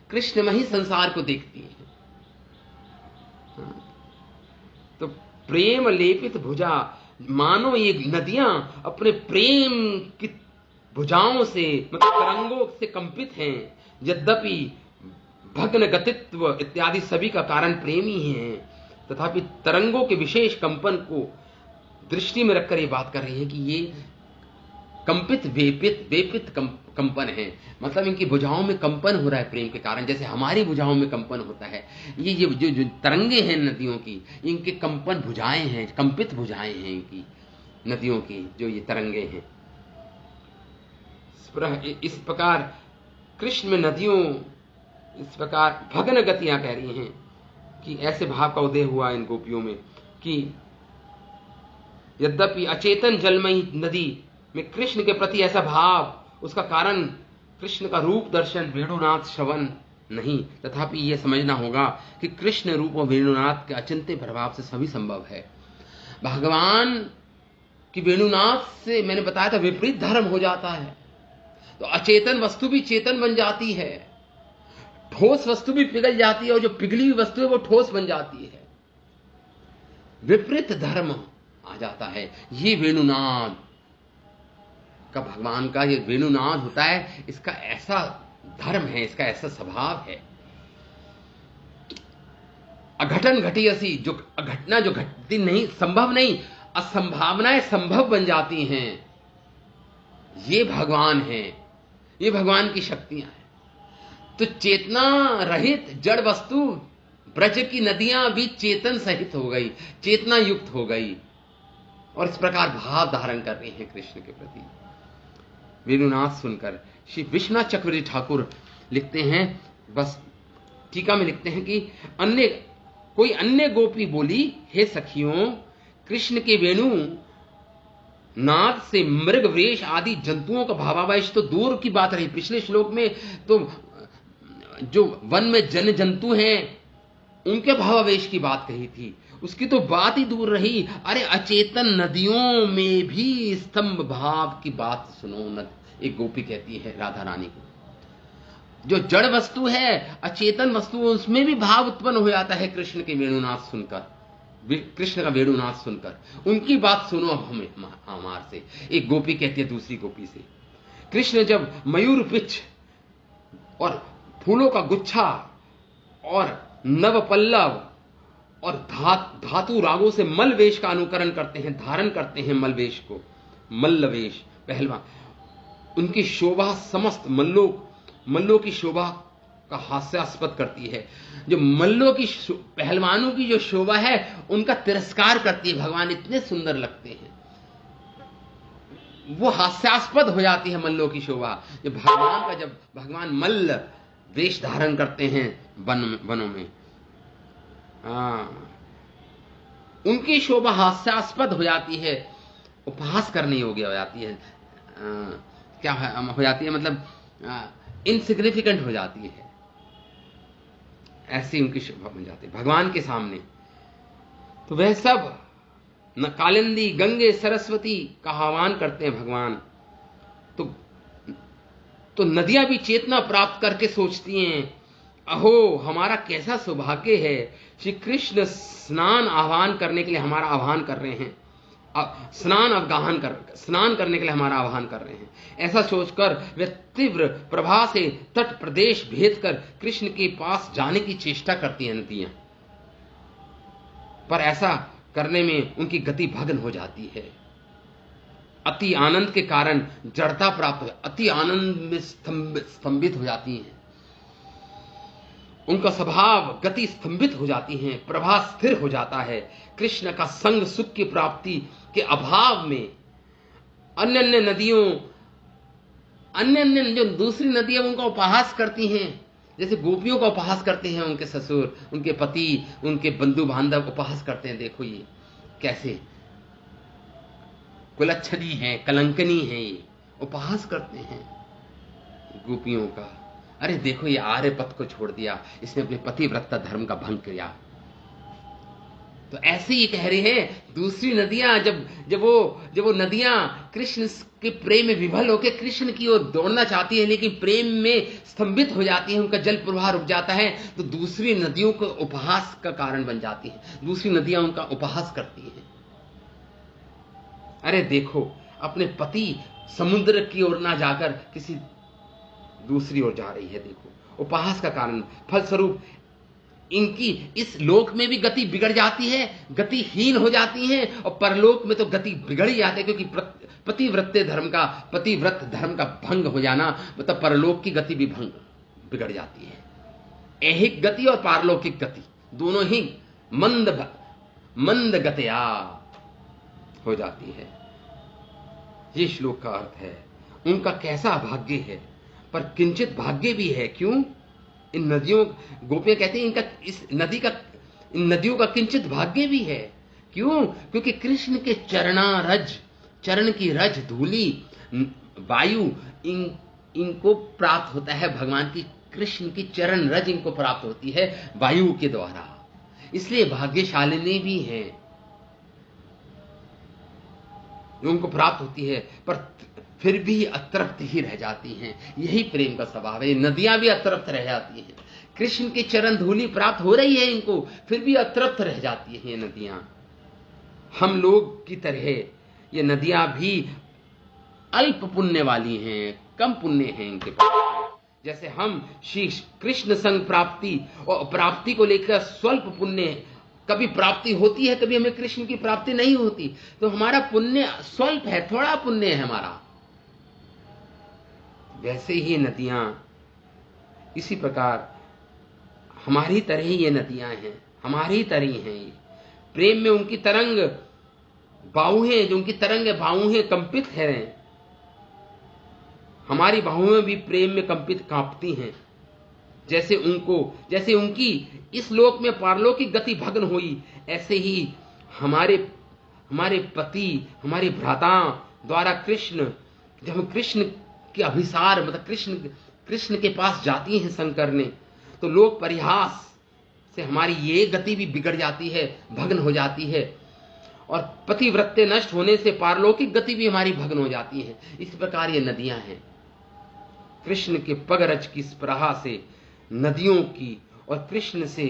कृष्ण में ही संसार को देखती हैं। तो प्रेम लेपित भुजा, मानो ये नदियां अपने प्रेम की भुजाओं से, मतलब तरंगों से कंपित हैं। यद्यपि भग्न गतित्व इत्यादि सभी का कारण प्रेम ही है, तथापि तरंगों के विशेष कंपन को दृष्टि में रखकर ये बात कर रही है कि ये कंपित वेपित कंपन है। मतलब इनकी भुजाओं में कंपन हो रहा है प्रेम के कारण, जैसे हमारी भुजाओं में कंपन होता है। ये जो तरंगे हैं नदियों की, इनके कंपन भुजाएं हैं, कंपित भुजाएं हैं इनकी नदियों की, जो ये तरंगे हैं। इस प्रकार कृष्ण में नदियों इस प्रकार भग्न गतियां कह रही हैं कि ऐसे भाव का उदय हुआ इन गोपियों में कि यद्यपि अचेतन जलमयी नदी में कृष्ण के प्रति ऐसा भाव, उसका कारण कृष्ण का रूप दर्शन, वेणुनाथ श्रवण नहीं, तथापि यह समझना होगा कि कृष्ण रूप और वेणुनाथ के अचिंत्य प्रभाव से सभी संभव है। भगवान की वेणुनाथ से मैंने बताया था विपरीत धर्म हो जाता है, तो अचेतन वस्तु भी चेतन बन जाती है, ठोस वस्तु भी पिघल जाती है, और जो पिघली हुई वस्तु है वो ठोस बन जाती है। विपरीत धर्म आ जाता है। ये वेणुनाद का, भगवान का ये वेणुनाद होता है, इसका ऐसा धर्म है, इसका ऐसा स्वभाव है। अघटन घटी ऐसी जो घटना जो घटती नहीं, संभव नहीं, असंभावनाएं संभव बन जाती हैं। ये भगवान है, ये भगवान की शक्तियां हैं। तो चेतना रहित जड़ वस्तु, ब्रज की नदियां भी चेतन सहित हो गई, चेतना युक्त हो गई, और इस प्रकार भाव धारण कर रहे हैं कृष्ण के प्रति। वेणुनाथ सुनकर श्री विश्वनाथ चक्रवर्ती ठाकुर लिखते हैं, बस टीका में लिखते हैं कि कोई अन्य गोपी बोली, हे सखियों, कृष्ण के वेणु नाद से मृग वृष आदि जंतुओं का भावावेश तो दूर की बात रही। पिछले श्लोक में तो जो वन में जन जंतु हैं उनके भावावेश की बात कही थी, उसकी तो बात ही दूर रही। अरे अचेतन नदियों में भी स्तंभ भाव की बात सुनो, एक गोपी कहती है राधा रानी को। जो जड़ वस्तु है, अचेतन वस्तु, उसमें भी भाव उत्पन्न हो जाता है कृष्ण के वेणुनाथ सुनकर, कृष्ण का वेणुनाथ सुनकर। उनकी बात सुनो अब हमें हमार से। एक गोपी कहती है दूसरी गोपी से, कृष्ण जब मयूर पिच और फूलों का गुच्छा और नव पल्लव और धातु रागों से मलवेश का अनुकरण करते हैं, धारण करते हैं मलवेश को, मल्लवेश पहलवान, उनकी शोभा समस्त मल्लोक मल्लों की शोभा का हास्यास्पद करती है। जो मल्लों की पहलवानों की जो शोभा है उनका तिरस्कार करती है। भगवान इतने सुंदर लगते हैं, वो हास्यास्पद हो जाती है मल्लों की शोभा। जब भगवान मल्ल वेश धारण करते हैं वनों में, उनकी शोभा हास्यास्पद हो जाती है, उपहास करने योग्य हो जाती है। क्या हो जाती है, मतलब इनसिग्निफिकेंट हो जाती है। ऐसी उनकी शोभा बन जाती है भगवान के सामने। तो वह सब न कालिंदी, गंगे, सरस्वती का आह्वान करते हैं भगवान। तो नदियां भी चेतना प्राप्त करके सोचती हैं, अहो हमारा कैसा सौभाग्य है, श्री कृष्ण स्नान आह्वान करने के लिए हमारा आह्वान कर रहे हैं, स्नान करने के लिए हमारा आह्वान कर रहे हैं। ऐसा सोचकर वे तीव्र प्रवाह से तट प्रदेश भेद कर कृष्ण के पास जाने की चेष्टा करती हैं नदियां, पर ऐसा करने में उनकी गति भग्न हो जाती है। अति आनंद के कारण जड़ता प्राप्त हो, अति आनंद में स्तंभित हो जाती हैं। उनका स्वभाव गति स्तंभित हो जाती है, प्रवाह स्थिर हो जाता है। कृष्ण का संग सुख की प्राप्ति के अभाव में अन्य जो दूसरी नदियां उनका उपहास करती हैं, जैसे गोपियों का उपहास करते हैं उनके ससुर, उनके पति, उनके बंधु बांधव उपहास करते हैं। देखो ये कैसे कुलच्छनी है, कलंकनी है, ये उपहास करते हैं गोपियों का। अरे देखो ये आर्य पथ को छोड़ दिया, इसने अपने पतिव्रता धर्म का भंग किया। तो ऐसे ही कह रहे हैं दूसरी नदियां, जब वो नदियां कृष्ण के प्रेम में विभल होकर कृष्ण की ओर दौड़ना चाहती है, लेकिन प्रेम में स्तंभित हो जाती है, उनका जल प्रवाह रुक जाता है, तो दूसरी नदियों को उपहास का कारण बन जाती है। दूसरी नदियां उनका उपहास करती हैं। अरे देखो अपने पति समुद्र की ओर ना जाकर किसी दूसरी ओर जा रही है, देखो उपहास का कारण। फलस्वरूप इनकी इस लोक में भी गति बिगड़ जाती है, गतिहीन हो जाती है, और परलोक में तो गति बिगड़ ही जाती है, क्योंकि पतिव्रत धर्म का भंग हो जाना मतलब परलोक की गति भी बिगड़ जाती है। ऐहिक गति और पारलौकिक गति दोनों ही मंद गतिया हो जाती है। ये श्लोक का अर्थ है। उनका कैसा भाग्य है, पर किंचित भाग्य भी है। क्यों? इन नदियों, गोपियां कहती हैं इनका, इन नदियों का किंचित भाग्य भी है। क्यों? क्योंकि कृष्ण के चरण की रज धूली वायु इनको प्राप्त होता है। भगवान की कृष्ण की चरण रज इनको प्राप्त होती है वायु के द्वारा, इसलिए भाग्यशालिनी भी है, उनको प्राप्त होती है, पर फिर भी अतृप्त ही रह जाती हैं। यही प्रेम का स्वभाव है। नदियां भी अतृप्त रह जाती हैं। कृष्ण की चरण धूलि प्राप्त हो रही है इनको, फिर भी अतृप्त रह जाती हैं ये नदियां। हम लोग की तरह ये नदियां भी अल्प पुण्य वाली हैं, कम पुण्य हैं इनके पास। जैसे हम श्री कृष्ण संग प्राप्ति को लेकर स्वल्प पुण्य, कभी प्राप्ति होती है, कभी हमें कृष्ण की प्राप्ति नहीं होती, तो हमारा पुण्य स्वल्प है, थोड़ा पुण्य है हमारा। वैसे ही नदियां, इसी प्रकार हमारी तरह ही ये नदियां हैं, हमारी तरह हैं ये। प्रेम में उनकी तरंग बाहुएं, जो उनकी तरंग बाहुएं कंपित हैं, हमारी बाहुएं भी प्रेम में कंपित कांपती हैं। जैसे उनकी इस लोक में पारलौकिक गति भग्न हुई, ऐसे ही हमारे पति, हमारे भ्राता द्वारा कृष्ण, जब हम कृष्ण के अभिसार मतलब कृष्ण के पास जाती हैं संग करने, तो लोक परिहास से हमारी ये गति भी बिगड़ जाती है, भग्न हो जाती है, और पतिव्रत्य नष्ट होने से पारलौकिक गति भी हमारी भग्न हो जाती है। इस प्रकार ये नदियां हैं। कृष्ण के पगरज की स्पृहा से नदियों की और कृष्ण से,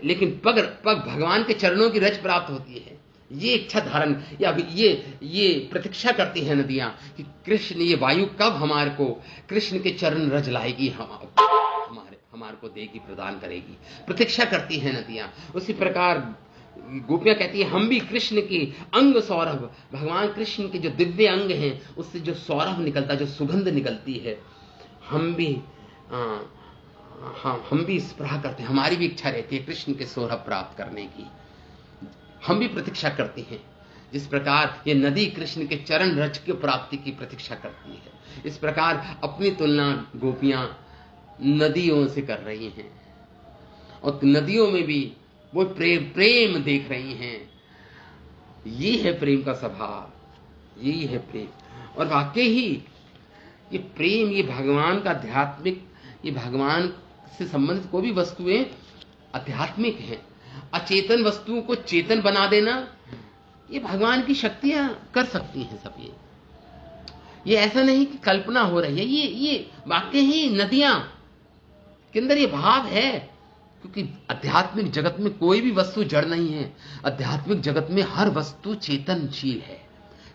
लेकिन पग भगवान के चरणों की रज प्राप्त होती है। ये इच्छा धारण, या ये प्रतीक्षा करती है नदियां कि कृष्ण, ये वायु कब हमारे को कृष्ण के चरण रज लाएगी, हमारे को देगी, प्रदान करेगी, प्रतीक्षा करती है नदियां। उसी प्रकार गोपियां कहती है हम भी कृष्ण के अंग सौरभ, भगवान कृष्ण के जो दिव्य अंग हैं उससे जो सौरभ निकलता, जो सुगंध निकलती है, हम भी स्पृहा करते हैं, हमारी भी इच्छा रहती है कृष्ण के सौरभ प्राप्त करने की, हम भी प्रतीक्षा करते हैं। जिस प्रकार ये नदी कृष्ण के चरण रज की प्राप्ति की प्रतीक्षा करती है, इस प्रकार अपनी तुलना गोपियां नदियों से कर रही हैं, और नदियों में भी वो प्रेम देख रही हैं। ये है प्रेम का स्वभाव, यही है प्रेम। और वाकई ही ये प्रेम, ये भगवान का आध्यात्मिक, ये भगवान से संबंधित कोई भी वस्तुएं आध्यात्मिक हैं। अचेतन वस्तुओं को चेतन बना देना, ये भगवान की शक्तियां कर सकती हैं सब। ये ऐसा नहीं कि कल्पना हो रही है, ये वाकई ही नदियां के अंदर ये भाव है। क्योंकि आध्यात्मिक जगत में कोई भी वस्तु जड़ नहीं है, आध्यात्मिक जगत में हर वस्तु चेतनशील है,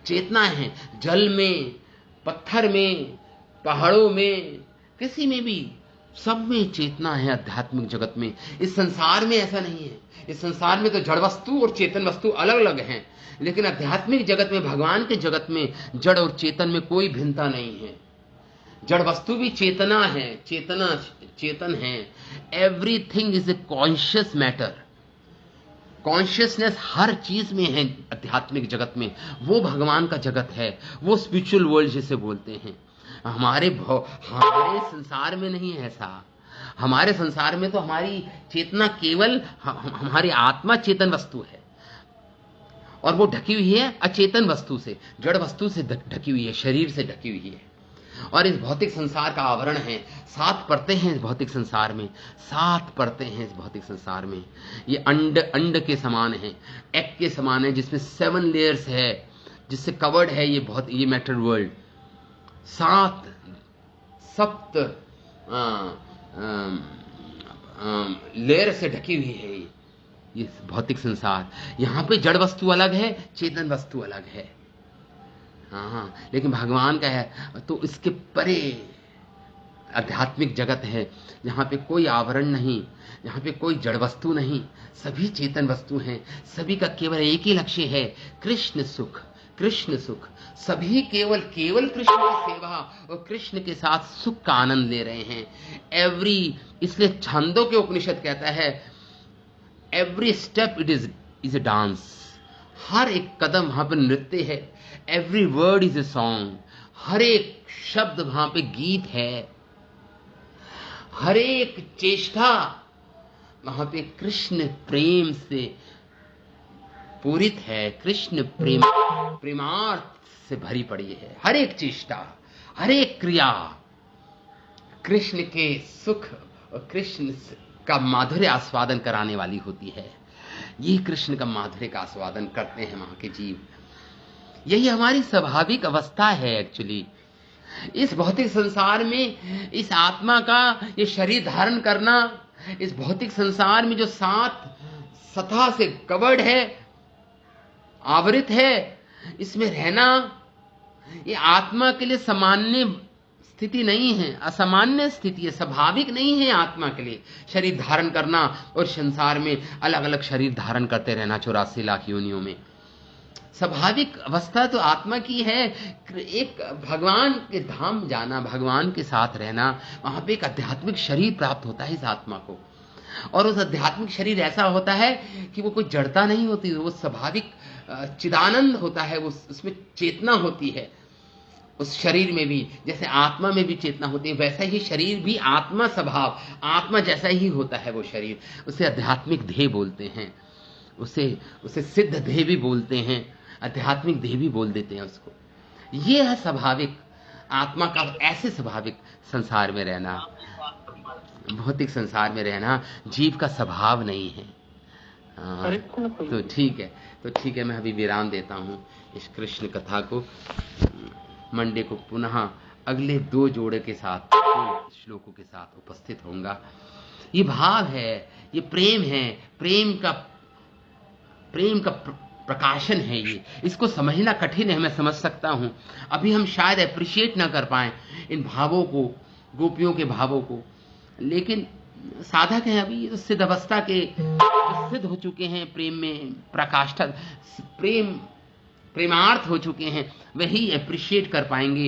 चेतना है। जल में, पत्थर में, पहाड़ों में, किसी में भी, सब में चेतना है आध्यात्मिक जगत में। इस संसार में ऐसा नहीं है। इस संसार में तो जड़ वस्तु और चेतन वस्तु अलग अलग हैं, लेकिन आध्यात्मिक जगत में, भगवान के जगत में जड़ और चेतन में कोई भिन्नता नहीं है। जड़ वस्तु भी चेतना है, चेतन है। Everything is a conscious matter. Consciousness हर चीज में है आध्यात्मिक जगत में। वो भगवान का जगत है, वो स्पिरिचुअल वर्ल्ड जिसे बोलते हैं। हमारे संसार में नहीं है ऐसा। हमारे संसार में तो हमारी चेतना केवल हमारी आत्मा चेतन वस्तु है, और वो ढकी हुई है अचेतन वस्तु से, जड़ वस्तु से ढकी हुई है, शरीर से ढकी हुई है। और इस भौतिक संसार का आवरण है, 7 परतें हैं इस भौतिक संसार में, 7 परतें हैं इस भौतिक संसार में। ये अंड के समान है, एग के समान है, जिसमें 7 लेयर्स है, जिससे कवर्ड है ये मैटर वर्ल्ड। 7 लेयर से ढकी हुई है ये भौतिक संसार। यहां पे जड़ वस्तु अलग है, चेतन वस्तु अलग है। हाँ, लेकिन भगवान का है तो इसके परे आध्यात्मिक जगत है, जहां पे कोई आवरण नहीं, जहां पे कोई जड़ वस्तु नहीं, सभी चेतन वस्तु हैं। सभी का केवल एक ही लक्ष्य है, कृष्ण सुख, कृष्ण सुख। सभी केवल कृष्ण की सेवा और कृष्ण के साथ सुख का आनंद ले रहे हैं। इसलिए छंदों के उपनिषद कहता है every step it is a dance. हर एक कदम वहां पर नृत्य है। Every word is a song. हर एक शब्द वहां पे गीत है। हर एक चेष्टा वहां पे कृष्ण प्रेम से पूरित है, कृष्ण प्रेमार्थ से भरी पड़ी है। हर एक चेष्टा, हर एक क्रिया कृष्ण के सुख और कृष्ण का माधुर्य आस्वादन कराने वाली होती है। ये कृष्ण का माधुर्य का आस्वादन करते हैं वहां के जीव। यही हमारी स्वाभाविक अवस्था है एक्चुअली। इस भौतिक संसार में इस आत्मा का ये शरीर धारण करना, इस भौतिक संसार में जो 7 सतह से कवर्ड है, आवृत है, इसमें रहना, ये आत्मा के लिए सामान्य स्थिति नहीं है, असामान्य स्थिति है, स्वाभाविक नहीं है आत्मा के लिए शरीर धारण करना और संसार में अलग अलग शरीर धारण करते रहना 84 लाख योनियों में। स्वाभाविक अवस्था तो आत्मा की है, एक भगवान के धाम जाना, भगवान के साथ रहना। वहां पे एक आध्यात्मिक शरीर प्राप्त होता है इस आत्मा को, और उस आध्यात्मिक शरीर ऐसा होता है कि वो कोई जड़ता नहीं होती, वो स्वाभाविक चिदानंद होता है, वो उसमें चेतना होती है। उस शरीर में भी जैसे आत्मा में भी चेतना होती है, वैसा ही शरीर भी आत्मा स्वभाव, आत्मा जैसा ही होता है वो शरीर। उसे आध्यात्मिक देह बोलते हैं, उसे सिद्ध देह भी बोलते हैं, आध्यात्मिक देह भी बोल देते हैं उसको। ये है स्वाभाविक आत्मा का, ऐसे स्वाभाविक संसार में रहना, भौतिक संसार में रहना जीव का स्वभाव नहीं है। तो ठीक है, मैं अभी विराम देता हूँ इस कृष्ण कथा को। मंडे को पुनः अगले 2 जोड़े के साथ, 2 श्लोकों के साथ उपस्थित होऊंगा। ये भाव है, ये प्रेम है, प्रेम का प्रकाशन है ये। इसको समझना कठिन है, मैं समझ सकता हूं। अभी हम शायद अप्रिशिएट ना कर पाए इन भावों को, गोपियों के भावों को, लेकिन साधक हैं अभी, तो सिद्ध अवस्था के सिद्ध हो चुके हैं, प्रेम में प्रकाष्ठा, प्रेमार्थ हो चुके हैं, वही अप्रिशिएट कर पाएंगे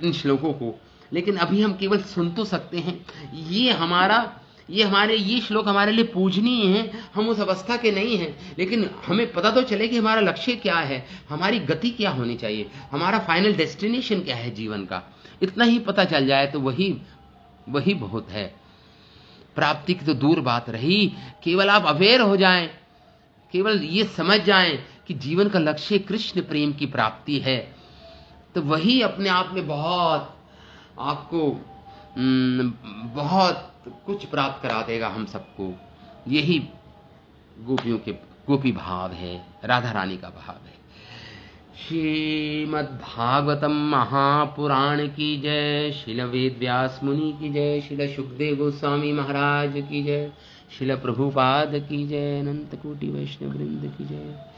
इन श्लोकों को। लेकिन अभी हम केवल सुन तो सकते हैं। ये श्लोक हमारे लिए पूजनीय है, हम उस अवस्था के नहीं हैं, लेकिन हमें पता तो चले कि हमारा लक्ष्य क्या है, हमारी गति क्या होनी चाहिए, हमारा फाइनल डेस्टिनेशन क्या है जीवन का। इतना ही पता चल जाए तो वही बहुत है। प्राप्ति की तो दूर बात रही, केवल आप अवेयर हो जाएं, केवल ये समझ जाएं कि जीवन का लक्ष्य कृष्ण प्रेम की प्राप्ति है, तो वही अपने आप में आपको बहुत कुछ प्राप्त करा देगा हम सबको। यही गोपी भाव है, राधा रानी का भाव है। श्रीमद्भागवतम महापुराण की जय, श्रील वेद व्यास मुनि की जय, श्रील सुखदेव गोस्वामी महाराज की जय, श्रील प्रभुपाद की जय, अनंत कोटि वैष्णव वृंद की जय।